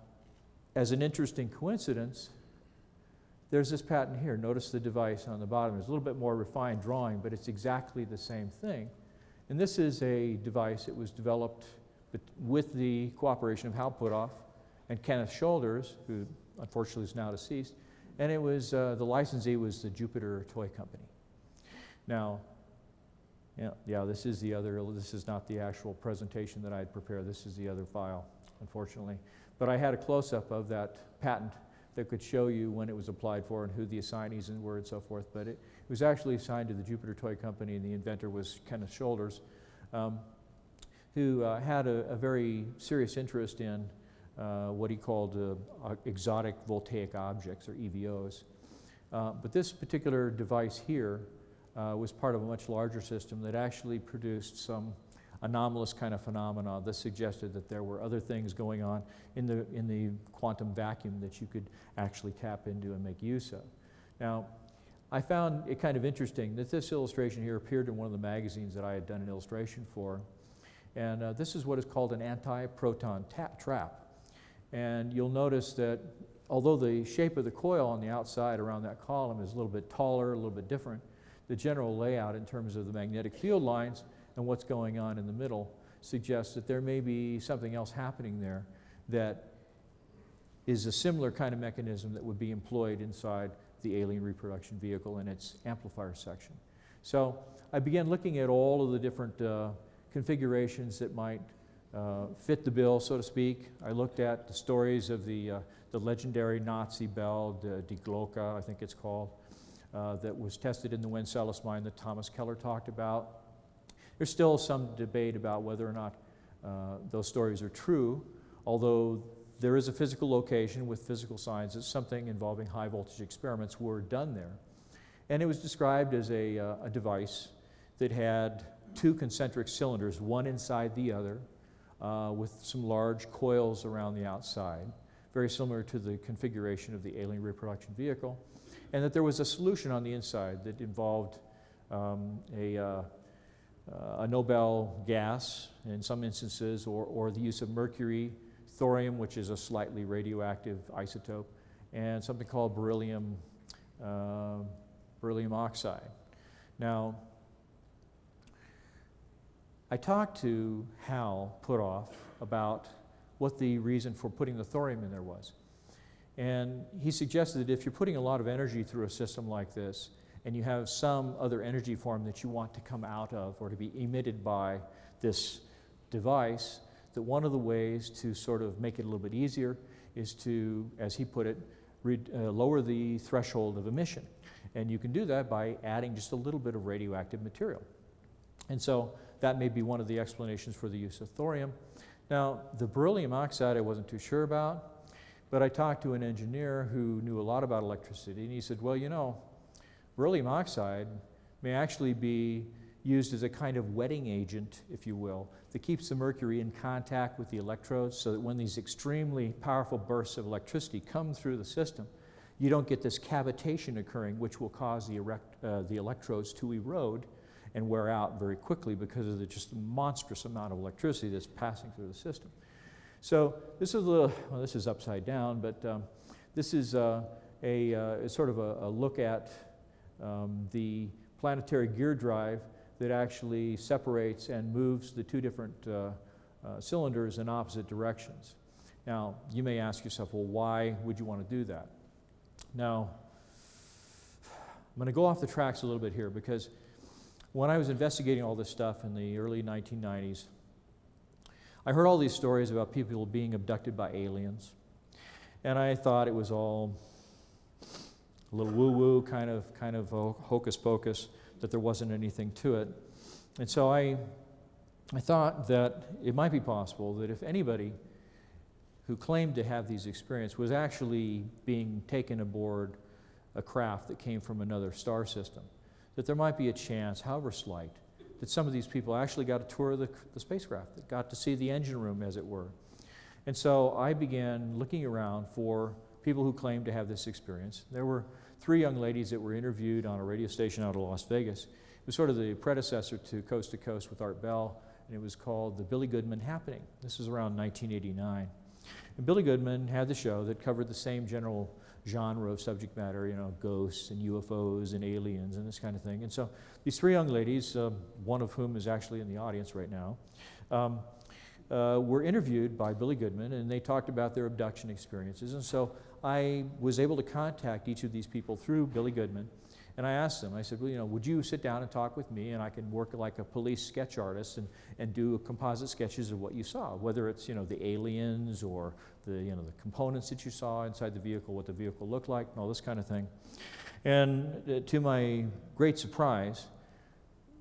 as an interesting coincidence, there's this patent here. Notice the device on the bottom. There's a little bit more refined drawing, but it's exactly the same thing. And this is a device that was developed with the cooperation of Hal Puthoff and Kenneth Shoulders, who unfortunately is now deceased, and it was, the licensee was the Jupiter Toy Company. Now, this is not the actual presentation that I had prepared. This is the other file, unfortunately. But I had a close-up of that patent that could show you when it was applied for and who the assignees were and so forth. But it was actually assigned to the Jupiter Toy Company, and the inventor was Kenneth Shoulders, who had a very serious interest in what he called exotic voltaic objects, or EVOs. But this particular device here was part of a much larger system that actually produced some anomalous kind of phenomena that suggested that there were other things going on in the quantum vacuum that you could actually tap into and make use of. Now, I found it kind of interesting that this illustration here appeared in one of the magazines that I had done an illustration for. And this is what is called an anti-proton trap. And you'll notice that although the shape of the coil on the outside around that column is a little bit taller, a little bit different, the general layout in terms of the magnetic field lines and what's going on in the middle suggests that there may be something else happening there that is a similar kind of mechanism that would be employed inside the alien reproduction vehicle in its amplifier section. So I began looking at all of the different configurations that might fit the bill, so to speak. I looked at the stories of the legendary Nazi bell, Die Glocke, I think it's called, that was tested in the Wenceslaus mine that Thomas Keller talked about. There's still some debate about whether or not those stories are true, although there is a physical location with physical signs that something involving high voltage experiments were done there. And it was described as a device that had two concentric cylinders, one inside the other, with some large coils around the outside, very similar to the configuration of the alien reproduction vehicle, and that there was a solution on the inside that involved a Nobel gas in some instances, or the use of mercury, thorium, which is a slightly radioactive isotope, and something called beryllium oxide. Now, I talked to Hal Puthoff about what the reason for putting the thorium in there was. And he suggested that if you're putting a lot of energy through a system like this, and you have some other energy form that you want to come out of or to be emitted by this device, that one of the ways to sort of make it a little bit easier is to, as he put it, lower the threshold of emission. And you can do that by adding just a little bit of radioactive material. And so that may be one of the explanations for the use of thorium. Now, the beryllium oxide I wasn't too sure about, but I talked to an engineer who knew a lot about electricity, and he said, well, you know, beryllium oxide may actually be used as a kind of wetting agent, if you will, that keeps the mercury in contact with the electrodes so that when these extremely powerful bursts of electricity come through the system, you don't get this cavitation occurring, which will cause the electrodes to erode and wear out very quickly because of the just monstrous amount of electricity that's passing through the system. So this is this is upside down, but this is sort of a look at the planetary gear drive that actually separates and moves the two different cylinders in opposite directions. Now, you may ask yourself, well, why would you want to do that? Now, I'm going to go off the tracks a little bit here because when I was investigating all this stuff in the early 1990s, I heard all these stories about people being abducted by aliens, and I thought it was all a little woo-woo, kind of hocus pocus, that there wasn't anything to it. And so I thought that it might be possible that if anybody who claimed to have these experiences was actually being taken aboard a craft that came from another star system, that there might be a chance, however slight, that some of these people actually got a tour of the spacecraft, that got to see the engine room, as it were. And so I began looking around for people who claimed to have this experience. There were 3 young ladies that were interviewed on a radio station out of Las Vegas. It was sort of the predecessor to Coast with Art Bell, and it was called The Billy Goodman Happening. This was around 1989. And Billy Goodman had the show that covered the same general genre of subject matter, you know, ghosts and UFOs and aliens and this kind of thing. And so these 3 young ladies, one of whom is actually in the audience right now, were interviewed by Billy Goodman, and they talked about their abduction experiences. And so I was able to contact each of these people through Billy Goodman, and I asked them, I said, well, you know, would you sit down and talk with me, and I can work like a police sketch artist and do composite sketches of what you saw, whether it's, you know, the aliens or the, you know, the components that you saw inside the vehicle, what the vehicle looked like, and all this kind of thing. And to my great surprise,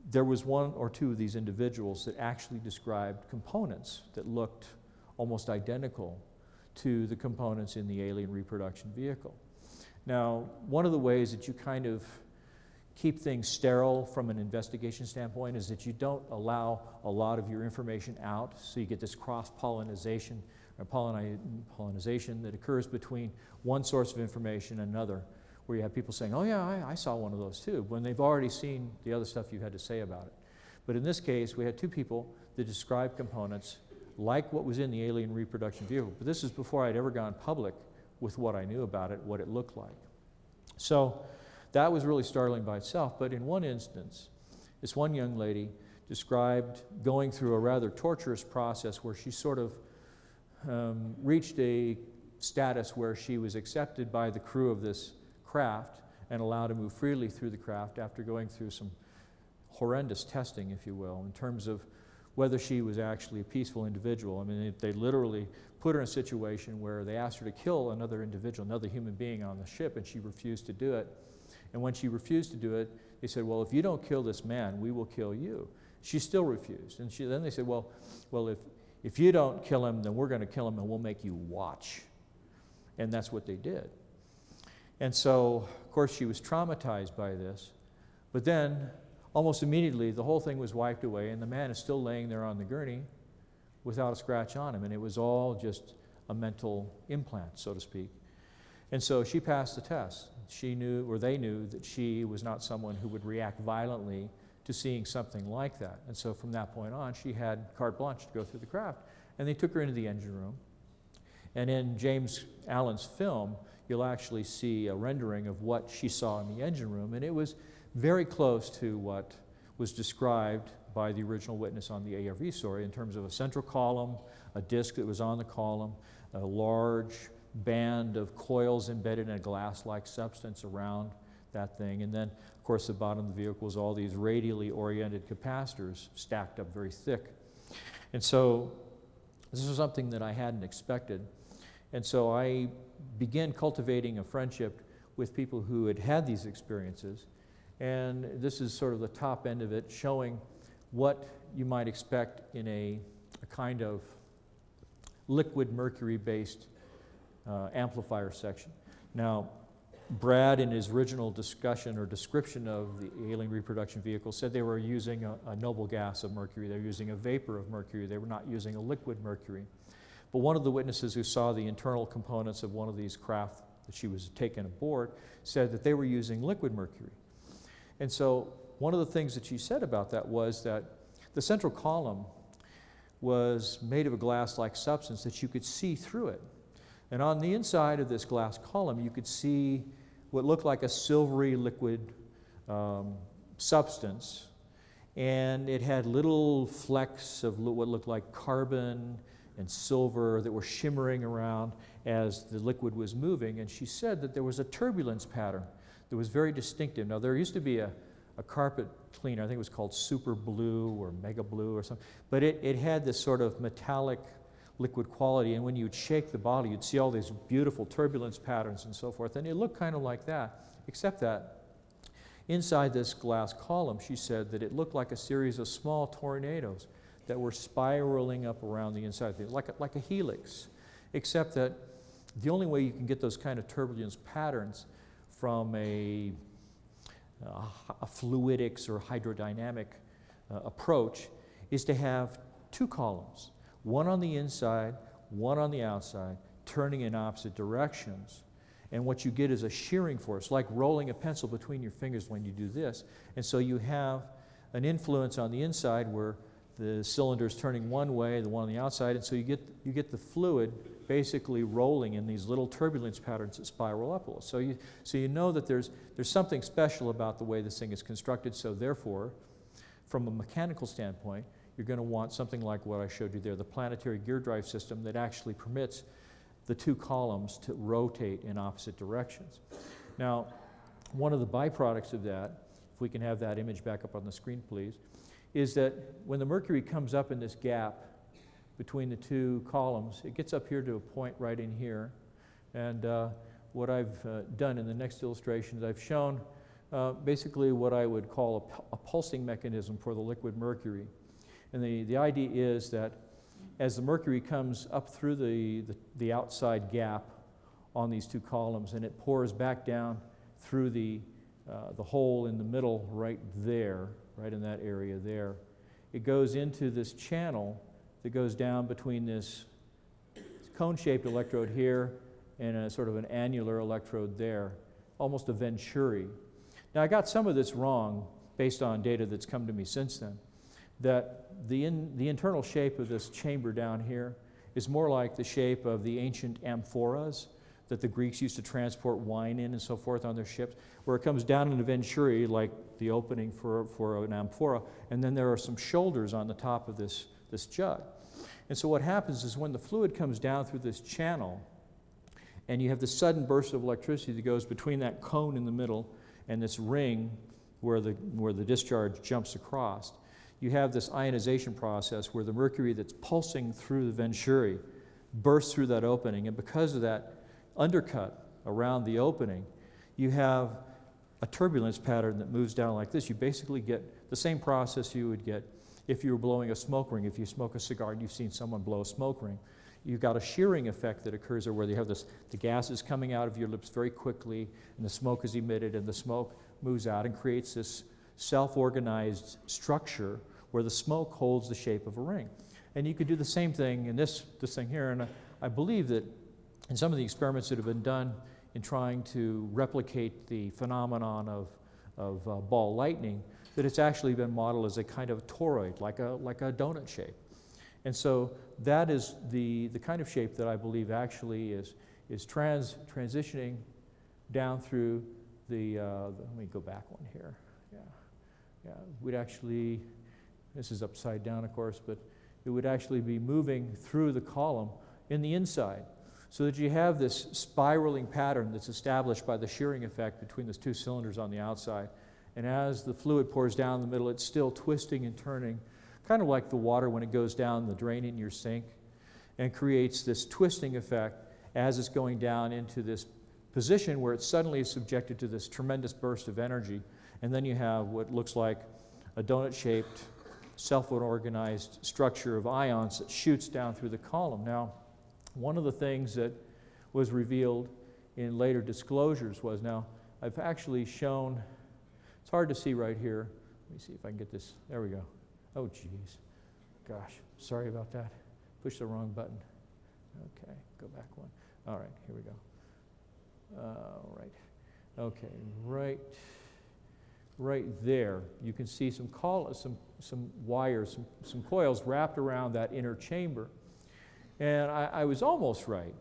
there was 1 or 2 of these individuals that actually described components that looked almost identical to the components in the alien reproduction vehicle. Now, one of the ways that you kind of keep things sterile from an investigation standpoint is that you don't allow a lot of your information out, so you get this cross-pollination or pollination that occurs between one source of information and another, where you have people saying, oh yeah, I saw one of those too, when they've already seen the other stuff you had to say about it. But in this case, we had 2 people that described components like what was in the alien reproduction vehicle. But this is before I'd ever gone public with what I knew about it, what it looked like. So that was really startling by itself. But in one instance, this one young lady described going through a rather torturous process where she sort of reached a status where she was accepted by the crew of this craft and allowed to move freely through the craft after going through some horrendous testing, if you will, in terms of whether she was actually a peaceful individual. I mean, they literally put her in a situation where they asked her to kill another individual, another human being on the ship, and she refused to do it. And when she refused to do it, they said, well, if you don't kill this man, we will kill you. She still refused. And then they said, well, if you don't kill him, then we're going to kill him and we'll make you watch. And that's what they did. And so, of course, she was traumatized by this. But then, almost immediately, the whole thing was wiped away, and the man is still laying there on the gurney without a scratch on him. And it was all just a mental implant, so to speak. And so she passed the test. She knew, or they knew, that she was not someone who would react violently to seeing something like that. And so from that point on, she had carte blanche to go through the craft. And they took her into the engine room. And in James Allen's film, you'll actually see a rendering of what she saw in the engine room. And it was very close to what was described by the original witness on the ARV story in terms of a central column, a disc that was on the column, a large band of coils embedded in a glass-like substance around that thing. And then, of course, the bottom of the vehicle was all these radially oriented capacitors stacked up very thick. And so this was something that I hadn't expected. And so I began cultivating a friendship with people who had had these experiences. And this is sort of the top end of it, showing what you might expect in a kind of liquid mercury-based amplifier section. Now, Brad, in his original discussion or description of the alien reproduction vehicle, said they were using a noble gas of mercury. They were using a vapor of mercury. They were not using a liquid mercury. But one of the witnesses who saw the internal components of one of these craft that she was taken aboard said that they were using liquid mercury. And so one of the things that she said about that was that the central column was made of a glass-like substance that you could see through it. And on the inside of this glass column, you could see what looked like a silvery liquid substance. And it had little flecks of what looked like carbon and silver that were shimmering around as the liquid was moving. And she said that there was a turbulence pattern that was very distinctive. Now, there used to be a carpet cleaner, I think it was called Super Blue or Mega Blue or something, but it had this sort of metallic liquid quality, and when you'd shake the bottle, you'd see all these beautiful turbulence patterns and so forth, and it looked kind of like that, except that inside this glass column, she said that it looked like a series of small tornadoes that were spiraling up around the inside, like a helix, except that the only way you can get those kind of turbulence patterns from a fluidics or hydrodynamic approach is to have two columns, one on the inside, one on the outside, turning in opposite directions. And what you get is a shearing force, like rolling a pencil between your fingers when you do this. And so you have an influence on the inside where the cylinder is turning one way, the one on the outside, and so you get the fluid basically rolling in these little turbulence patterns that spiral upwards. So you know that there's something special about the way this thing is constructed, so therefore, from a mechanical standpoint, you're going to want something like what I showed you there, the planetary gear drive system that actually permits the two columns to rotate in opposite directions. Now, one of the byproducts of that, if we can have that image back up on the screen, please, is that when the mercury comes up in this gap between the two columns, it gets up here to a point right in here. And what I've done in the next illustration is I've shown basically what I would call a pulsing mechanism for the liquid mercury. And the idea is that as the mercury comes up through the outside gap on these two columns and it pours back down through the hole in the middle right there, right in that area there, it goes into this channel that goes down between this cone-shaped electrode here and a sort of an annular electrode there, almost a venturi. Now, I got some of this wrong based on data that's come to me since then, that the internal shape of this chamber down here is more like the shape of the ancient amphoras that the Greeks used to transport wine in and so forth on their ships, where it comes down in a venturi like the opening for an amphora, and then there are some shoulders on the top of this jug. And so what happens is when the fluid comes down through this channel, and you have this sudden burst of electricity that goes between that cone in the middle and this ring where the discharge jumps across, you have this ionization process where the mercury that's pulsing through the venturi bursts through that opening, and because of that undercut around the opening, you have a turbulence pattern that moves down like this. You basically get the same process you would get if you were blowing a smoke ring. If you smoke a cigar and you've seen someone blow a smoke ring, you've got a shearing effect that occurs there where you have the gases coming out of your lips very quickly, and the smoke is emitted, and the smoke moves out and creates this self-organized structure where the smoke holds the shape of a ring. And you could do the same thing in this thing here, and I believe that in some of the experiments that have been done in trying to replicate the phenomenon of ball lightning, that it's actually been modeled as a kind of toroid, like a donut shape. And so that is the kind of shape that I believe actually is transitioning down through let me go back one here. Yeah, we'd actually, this is upside down, of course, but it would actually be moving through the column in the inside, so that you have this spiraling pattern that's established by the shearing effect between the two cylinders on the outside. And as the fluid pours down the middle, it's still twisting and turning, kind of like the water when it goes down the drain in your sink, and creates this twisting effect as it's going down into this position where it suddenly is subjected to this tremendous burst of energy. And then you have what looks like a donut-shaped, self-organized structure of ions that shoots down through the column. Now, one of the things that was revealed in later disclosures was, now I've actually shown, it's hard to see right here. Let me see if I can get this, there we go. Oh geez, gosh, sorry about that. Push the wrong button. Okay, go back one. All right, here we go. All right, okay, right there, you can see some wires, some coils wrapped around that inner chamber. And I was almost right.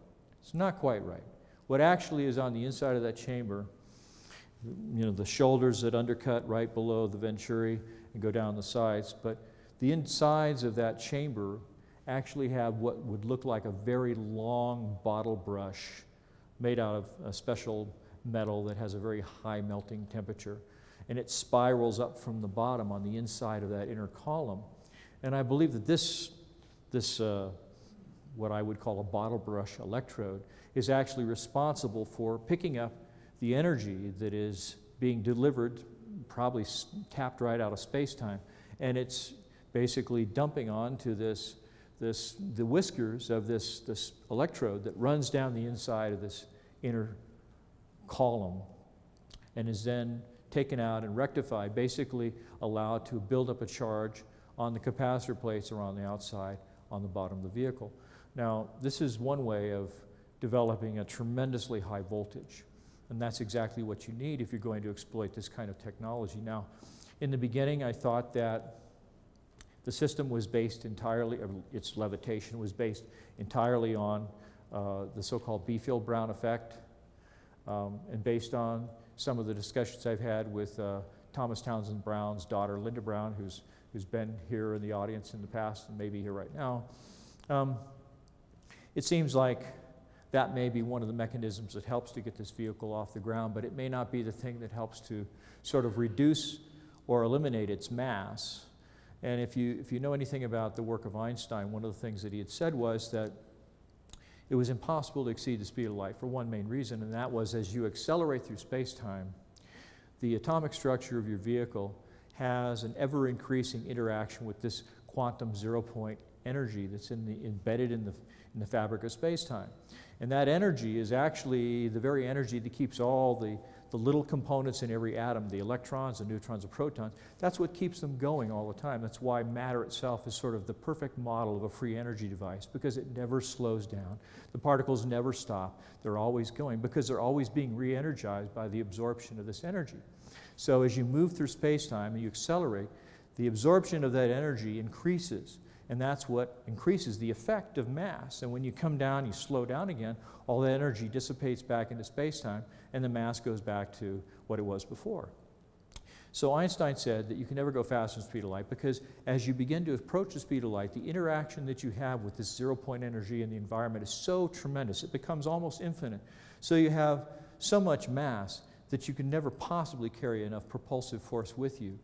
It's not quite right. What actually is on the inside of that chamber, you know, the shoulders that undercut right below the venturi and go down the sides, but the insides of that chamber actually have what would look like a very long bottle brush made out of a special metal that has a very high melting temperature. And it spirals up from the bottom on the inside of that inner column. And I believe that this what I would call a bottle brush electrode is actually responsible for picking up the energy that is being delivered, probably tapped right out of space-time, and it's basically dumping onto the whiskers of this electrode that runs down the inside of this inner column and is then taken out and rectified, basically allow it to build up a charge on the capacitor plates or on the outside on the bottom of the vehicle. Now, this is one way of developing a tremendously high voltage, and that's exactly what you need if you're going to exploit this kind of technology. Now, in the beginning, I thought that the system was based entirely, its levitation was based entirely on the so-called B-field-Brown effect, and based on some of the discussions I've had with Thomas Townsend Brown's daughter, Linda Brown, who's been here in the audience in the past and maybe here right now. It seems like that may be one of the mechanisms that helps to get this vehicle off the ground, but it may not be the thing that helps to sort of reduce or eliminate its mass. And if you know anything about the work of Einstein, one of the things that he had said was that it was impossible to exceed the speed of light for one main reason, and that was as you accelerate through space-time, the atomic structure of your vehicle has an ever-increasing interaction with this quantum zero-point energy that's embedded in the fabric of space-time. And that energy is actually the very energy that keeps all the little components in every atom, the electrons, the neutrons, the protons, that's what keeps them going all the time. That's why matter itself is sort of the perfect model of a free energy device, because it never slows down. The particles never stop. They're always going because they're always being re-energized by the absorption of this energy. So as you move through space-time and you accelerate, the absorption of that energy increases, and that's what increases the effect of mass. And when you come down, you slow down again, all that energy dissipates back into space-time, and the mass goes back to what it was before. So Einstein said that you can never go faster than the speed of light, because as you begin to approach the speed of light, the interaction that you have with this zero-point energy in the environment is so tremendous, it becomes almost infinite. So you have so much mass that you can never possibly carry enough propulsive force with you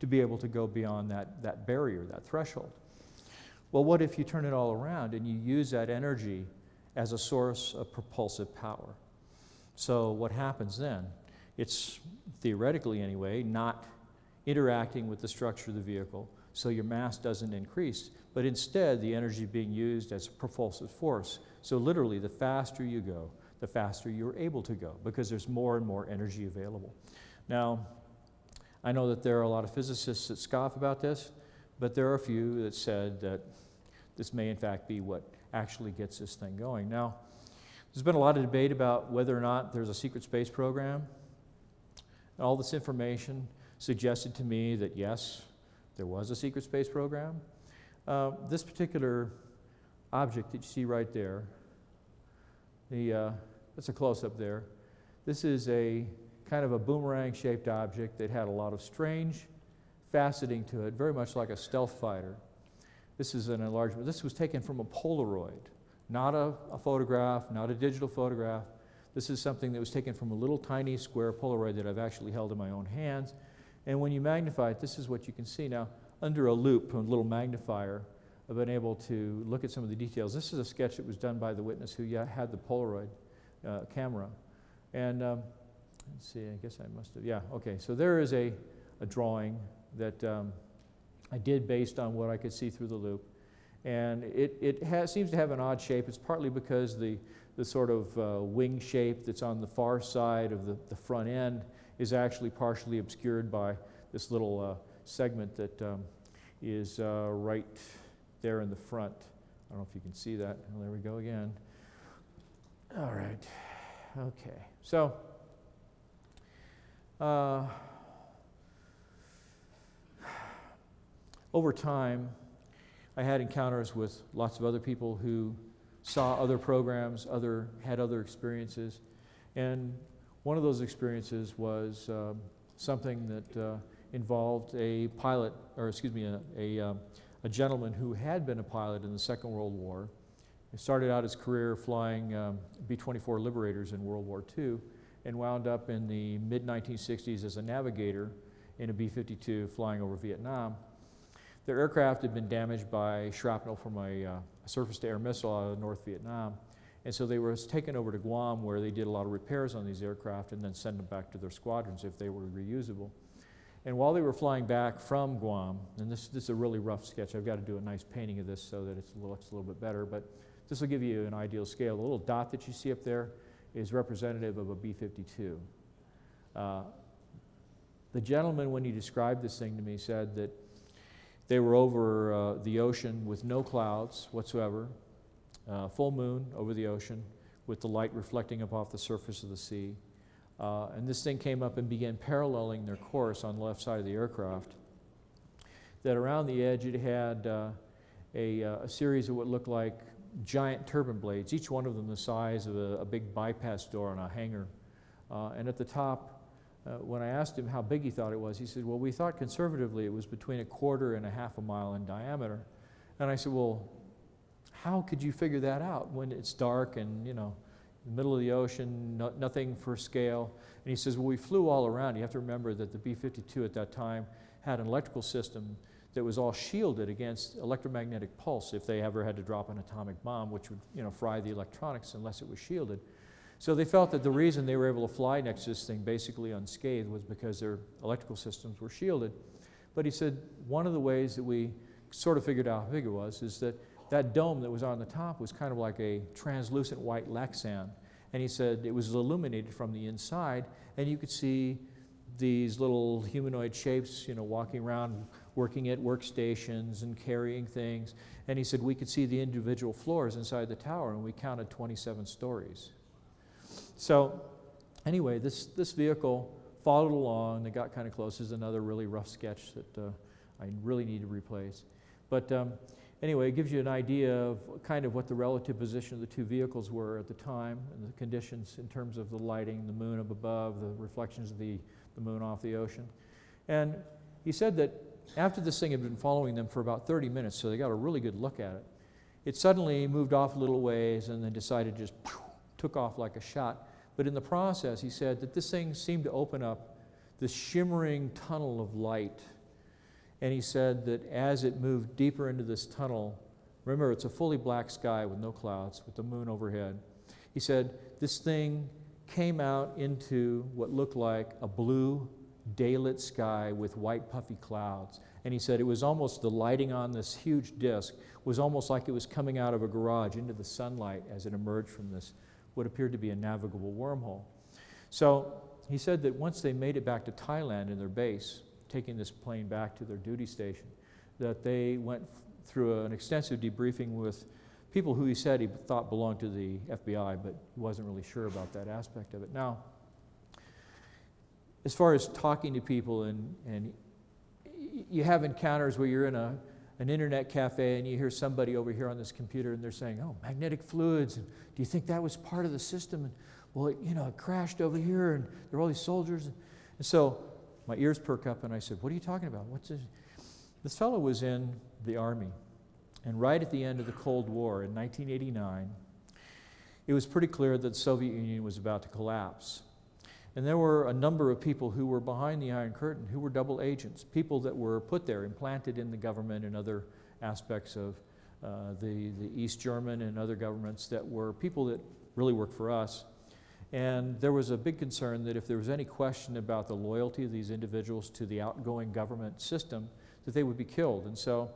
to be able to go beyond that barrier, that threshold. Well, what if you turn it all around and you use that energy as a source of propulsive power? So what happens then? It's, theoretically anyway, not interacting with the structure of the vehicle, so your mass doesn't increase, but instead the energy being used as a propulsive force. So literally, the faster you go, the faster you're able to go, because there's more and more energy available. Now, I know that there are a lot of physicists that scoff about this, but there are a few that said that this may in fact be what actually gets this thing going. Now, there's been a lot of debate about whether or not there's a secret space program. All this information suggested to me that yes, there was a secret space program. This particular object that you see right there, that's a close-up there. This is a kind of a boomerang-shaped object that had a lot of strange faceting to it, very much like a stealth fighter. This is an enlargement. This was taken from a Polaroid, not a photograph, not a digital photograph. This is something that was taken from a little tiny square Polaroid that I've actually held in my own hands. And when you magnify it, this is what you can see. Now, under a loop, a little magnifier, I've been able to look at some of the details. This is a sketch that was done by the witness who had the Polaroid camera. And let's see, I guess I must have, yeah, okay. So there is a drawing that I did based on what I could see through the loop. And it seems to have an odd shape. It's partly because the sort of wing shape that's on the far side of the front end is actually partially obscured by this little segment that is right there in the front. I don't know if you can see that. Well, there we go again. All right. Okay. So over time, I had encounters with lots of other people who saw other programs, had other experiences, and one of those experiences was something that involved a pilot, or excuse me, a gentleman who had been a pilot in the Second World War. He started out his career flying B-24 Liberators in World War II, and wound up in the mid-1960s as a navigator in a B-52 flying over Vietnam. Their aircraft had been damaged by shrapnel from a surface-to-air missile out of North Vietnam, and so they were taken over to Guam, where they did a lot of repairs on these aircraft and then sent them back to their squadrons if they were reusable. And while they were flying back from Guam, and this is a really rough sketch, I've got to do a nice painting of this so that it looks a little bit better, but this will give you an ideal scale. The little dot that you see up there is representative of a B-52. The gentleman, when he described this thing to me, said that they were over the ocean with no clouds whatsoever, full moon over the ocean with the light reflecting up off the surface of the sea. And this thing came up and began paralleling their course on the left side of the aircraft. That around the edge it had a series of what looked like giant turbine blades, each one of them the size of a big bypass door on a hangar. And at the top, when I asked him how big he thought it was, he said, well, we thought conservatively it was between 1/4 and 1/2 mile in diameter. And I said, well, how could you figure that out when it's dark and, in the middle of the ocean, nothing for scale? And he says, well, we flew all around. You have to remember that the B-52 at that time had an electrical system that was all shielded against electromagnetic pulse if they ever had to drop an atomic bomb, which would, fry the electronics unless it was shielded. So they felt that the reason they were able to fly next to this thing basically unscathed was because their electrical systems were shielded. But he said one of the ways that we sort of figured out how big it was is that dome that was on the top was kind of like a translucent white Lexan. And he said it was illuminated from the inside, and you could see these little humanoid shapes, walking around, working at workstations and carrying things. And he said we could see the individual floors inside the tower, and we counted 27 stories. So anyway, this vehicle followed along. They got kind of close. This is another really rough sketch that I really need to replace. But anyway, it gives you an idea of kind of what the relative position of the two vehicles were at the time and the conditions in terms of the lighting, the moon up above, the reflections of the moon off the ocean. And he said that after this thing had been following them for about 30 minutes, so they got a really good look at it, it suddenly moved off a little ways and then decided to just took off like a shot. But in the process, he said that this thing seemed to open up this shimmering tunnel of light. And he said that as it moved deeper into this tunnel, remember it's a fully black sky with no clouds, with the moon overhead. He said this thing came out into what looked like a blue daylit sky with white puffy clouds. And he said it was almost the lighting on this huge disk was almost like it was coming out of a garage into the sunlight as it emerged from this what appeared to be a navigable wormhole. So he said that once they made it back to Thailand in their base, taking this plane back to their duty station, that they went through an extensive debriefing with people who he said he thought belonged to the FBI, but he wasn't really sure about that aspect of it. Now, as far as talking to people, and you have encounters where you're in an internet cafe and you hear somebody over here on this computer and they're saying, oh, magnetic fluids, and do you think that was part of the system? And, well, it crashed over here and there were all these soldiers. And so my ears perk up and I said, what are you talking about? What's this? This fellow was in the Army, and right at the end of the Cold War in 1989, it was pretty clear that the Soviet Union was about to collapse. And there were a number of people who were behind the Iron Curtain who were double agents, people that were put there, implanted in the government and other aspects of the East German and other governments that were people that really worked for us. And there was a big concern that if there was any question about the loyalty of these individuals to the outgoing government system, that they would be killed. And so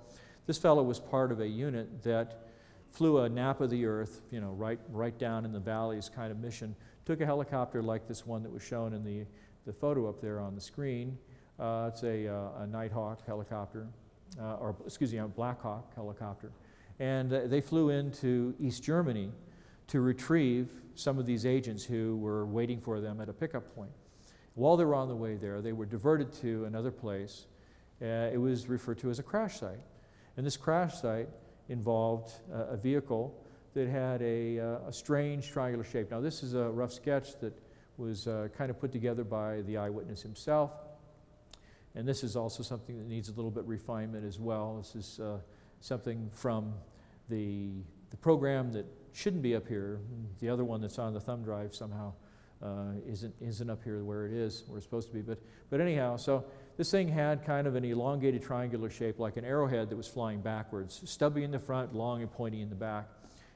this fellow was part of a unit that flew a nap of the earth, right down in the valleys kind of mission, took a helicopter like this one that was shown in the photo up there on the screen. It's a Nighthawk helicopter, a Black Hawk helicopter. And they flew into East Germany to retrieve some of these agents who were waiting for them at a pickup point. While they were on the way there, they were diverted to another place. It was referred to as a crash site. And this crash site involved a vehicle that had a strange triangular shape. Now this is a rough sketch that was kind of put together by the eyewitness himself. And this is also something that needs a little bit refinement as well. This is something from the program that shouldn't be up here. The other one that's on the thumb drive somehow isn't up here where it is, where it's supposed to be. But anyhow, so this thing had kind of an elongated triangular shape like an arrowhead that was flying backwards, stubby in the front, long and pointy in the back.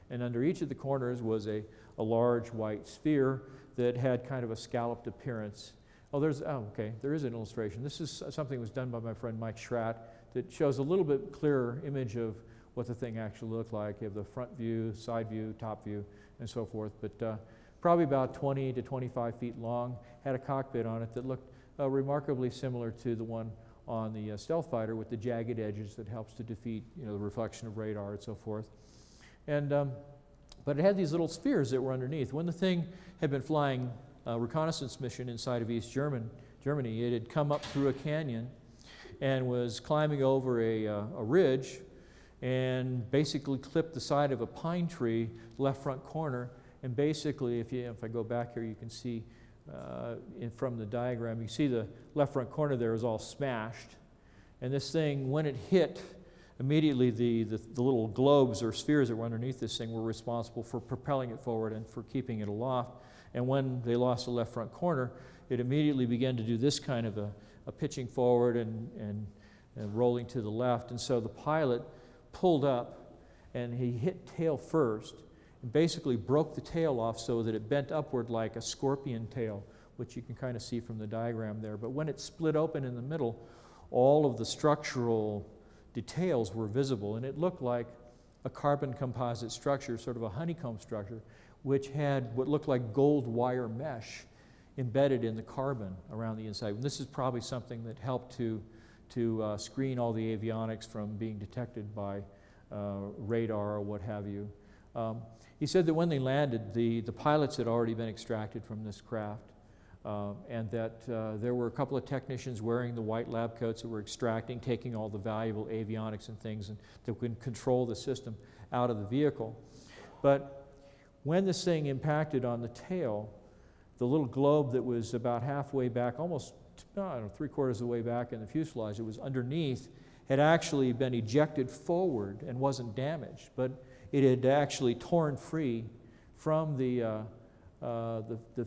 And under each of the corners was a large white sphere that had kind of a scalloped appearance. There is an illustration. This is something that was done by my friend Mike Schratt that shows a little bit clearer image of what the thing actually looked like. You have the front view, side view, top view, and so forth. But probably about 20 to 25 feet long, had a cockpit on it that looked remarkably similar to the one on the stealth fighter with the jagged edges that helps to defeat, you know, the reflection of radar and so forth. And but it had these little spheres that were underneath. When the thing had been flying a reconnaissance mission inside of East Germany, it had come up through a canyon and was climbing over a ridge and basically clipped the side of a pine tree, left front corner. And basically, if I go back here, you can see from the diagram, you see the left front corner there is all smashed. And this thing, when it hit, immediately the little globes or spheres that were underneath this thing were responsible for propelling it forward and for keeping it aloft. And when they lost the left front corner, it immediately began to do this kind of a pitching forward and rolling to the left. And so the pilot pulled up and he hit tail first and basically broke the tail off so that it bent upward like a scorpion tail, which you can kind of see from the diagram there. But when it split open in the middle, all of the structural details were visible, and it looked like a carbon composite structure, sort of a honeycomb structure, which had what looked like gold wire mesh embedded in the carbon around the inside. And this is probably something that helped to screen all the avionics from being detected by radar or what have you. He said that when they landed, the pilots had already been extracted from this craft, and that there were a couple of technicians wearing the white lab coats that were extracting, taking all the valuable avionics and things that could control the system out of the vehicle. But when this thing impacted on the tail, the little globe that was about halfway back, almost, I don't know, 3/4 of the way back in the fuselage, it was underneath, had actually been ejected forward and wasn't damaged, but it had actually torn free from the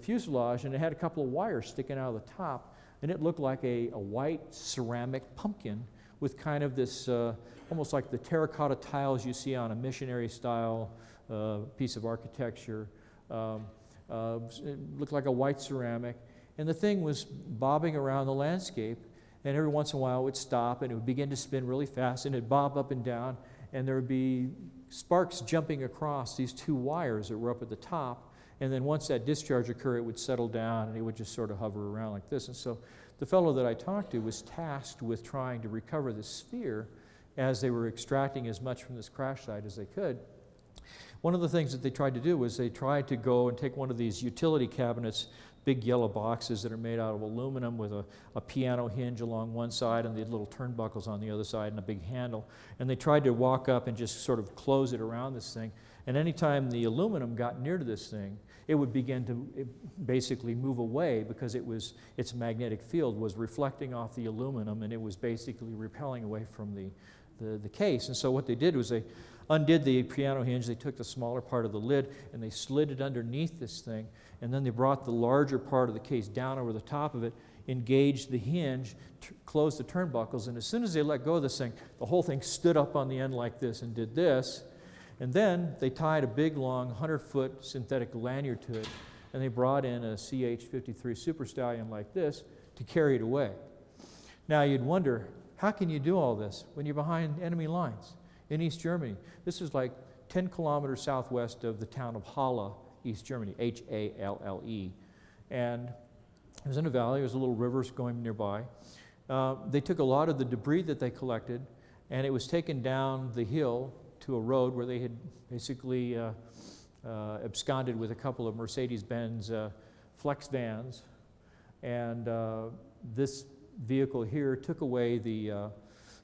fuselage, and it had a couple of wires sticking out of the top, and it looked like a white ceramic pumpkin with kind of this, almost like the terracotta tiles you see on a missionary-style piece of architecture. It looked like a white ceramic, and the thing was bobbing around the landscape, and every once in a while it would stop, and it would begin to spin really fast, and it'd bob up and down, and there would be sparks jumping across these two wires that were up at the top. And then once that discharge occurred, it would settle down and it would just sort of hover around like this. And so the fellow that I talked to was tasked with trying to recover the sphere as they were extracting as much from this crash site as they could. One of the things that they tried to do was they tried to go and take one of these utility cabinets, big yellow boxes that are made out of aluminum with a piano hinge along one side and the little turnbuckles on the other side and a big handle. And they tried to walk up and just sort of close it around this thing. And anytime the aluminum got near to this thing, it would begin to basically move away because its magnetic field was reflecting off the aluminum, and it was basically repelling away from the case. And so what they did was they undid the piano hinge, they took the smaller part of the lid, and they slid it underneath this thing, and then they brought the larger part of the case down over the top of it, engaged the hinge, closed the turnbuckles, and as soon as they let go of this thing, the whole thing stood up on the end like this and did this. And then they tied a big, long, 100-foot synthetic lanyard to it, and they brought in a CH-53 Super Stallion like this to carry it away. Now, you'd wonder, how can you do all this when you're behind enemy lines in East Germany? This is like 10 kilometers southwest of the town of Halle, East Germany, Halle. And it was in a valley, there was a little river going nearby. They took a lot of the debris that they collected, and it was taken down the hill to a road where they had basically absconded with a couple of Mercedes-Benz flex vans. And this vehicle here took away the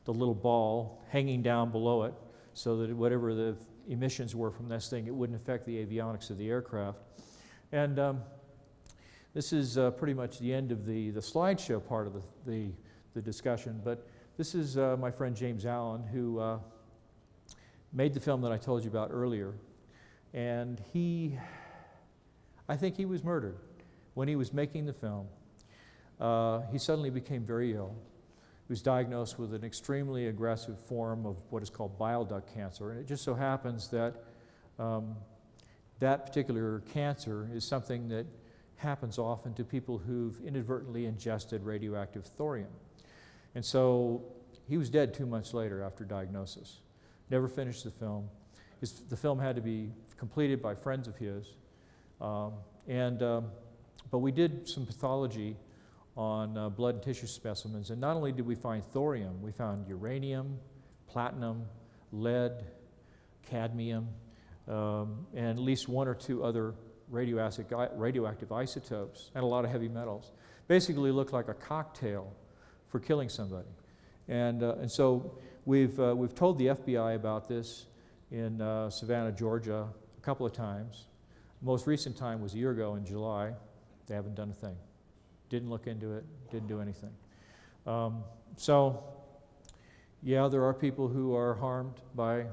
little ball hanging down below it so that whatever the emissions were from this thing, it wouldn't affect the avionics of the aircraft. And this is pretty much the end of the slideshow part of the discussion. But this is my friend James Allen, who made the film that I told you about earlier. And I think he was murdered. When he was making the film, he suddenly became very ill. He was diagnosed with an extremely aggressive form of what is called bile duct cancer. And it just so happens that that particular cancer is something that happens often to people who've inadvertently ingested radioactive thorium. And so he was dead 2 months later after diagnosis. Never finished the film. The film had to be completed by friends of his. But we did some pathology on blood and tissue specimens. And not only did we find thorium, we found uranium, platinum, lead, cadmium, and at least 1 or 2 other radioactive isotopes, and a lot of heavy metals. Basically looked like a cocktail for killing somebody. And so we've told the FBI about this in Savannah, Georgia, a couple of times. Most recent time was a year ago in July. They haven't done a thing. Didn't look into it, didn't do anything. So, yeah, there are people who are harmed by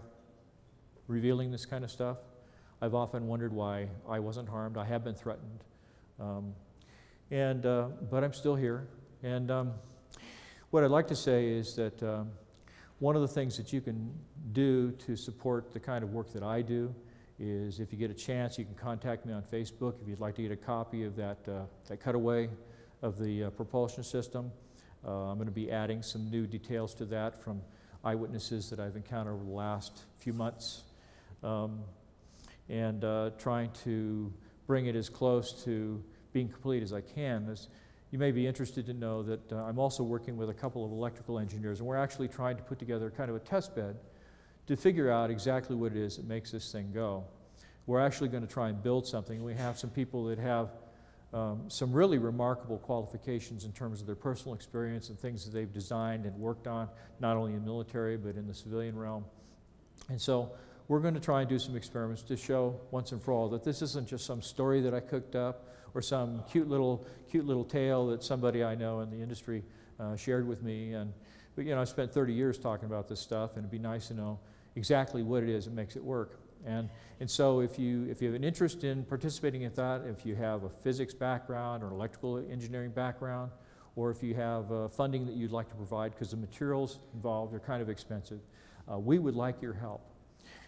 revealing this kind of stuff. I've often wondered why I wasn't harmed. I have been threatened. But I'm still here. And what I'd like to say is that one of the things that you can do to support the kind of work that I do is, if you get a chance, you can contact me on Facebook if you'd like to get a copy of that cutaway of the propulsion system. I'm going to be adding some new details to that from eyewitnesses that I've encountered over the last few months, and trying to bring it as close to being complete as I can. You may be interested to know that I'm also working with a couple of electrical engineers, and we're actually trying to put together kind of a test bed to figure out exactly what it is that makes this thing go. We're actually going to try and build something. We have some people that have some really remarkable qualifications in terms of their personal experience and things that they've designed and worked on, not only in the military but in the civilian realm. And so we're going to try and do some experiments to show once and for all that this isn't just some story that I cooked up or some cute little tale that somebody I know in the industry shared with me. But you know, I've spent 30 years talking about this stuff, and it'd be nice to know exactly what it is that makes it work. And so if you have an interest in participating in that, if you have a physics background or an electrical engineering background, or if you have funding that you'd like to provide, because the materials involved are kind of expensive, we would like your help.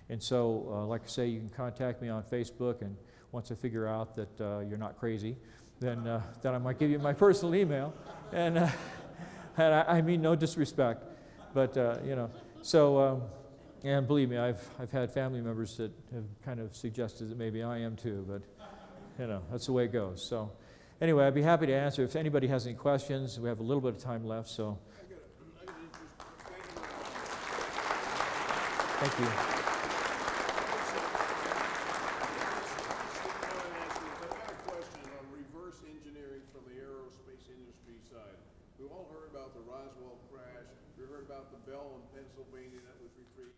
And so, like I say, you can contact me on Facebook, and once I figure out that you're not crazy, then I might give you my personal email. And I mean no disrespect, but you know, so. And believe me, I've had family members that have kind of suggested that maybe I am too, but you know, that's the way it goes. So anyway, I'd be happy to answer if anybody has any questions. We have a little bit of time left, so. Thank you. I've got a question on reverse engineering from the aerospace industry side. We've all heard about the Roswell crash. We heard about the Bell in Pennsylvania that was retrieved.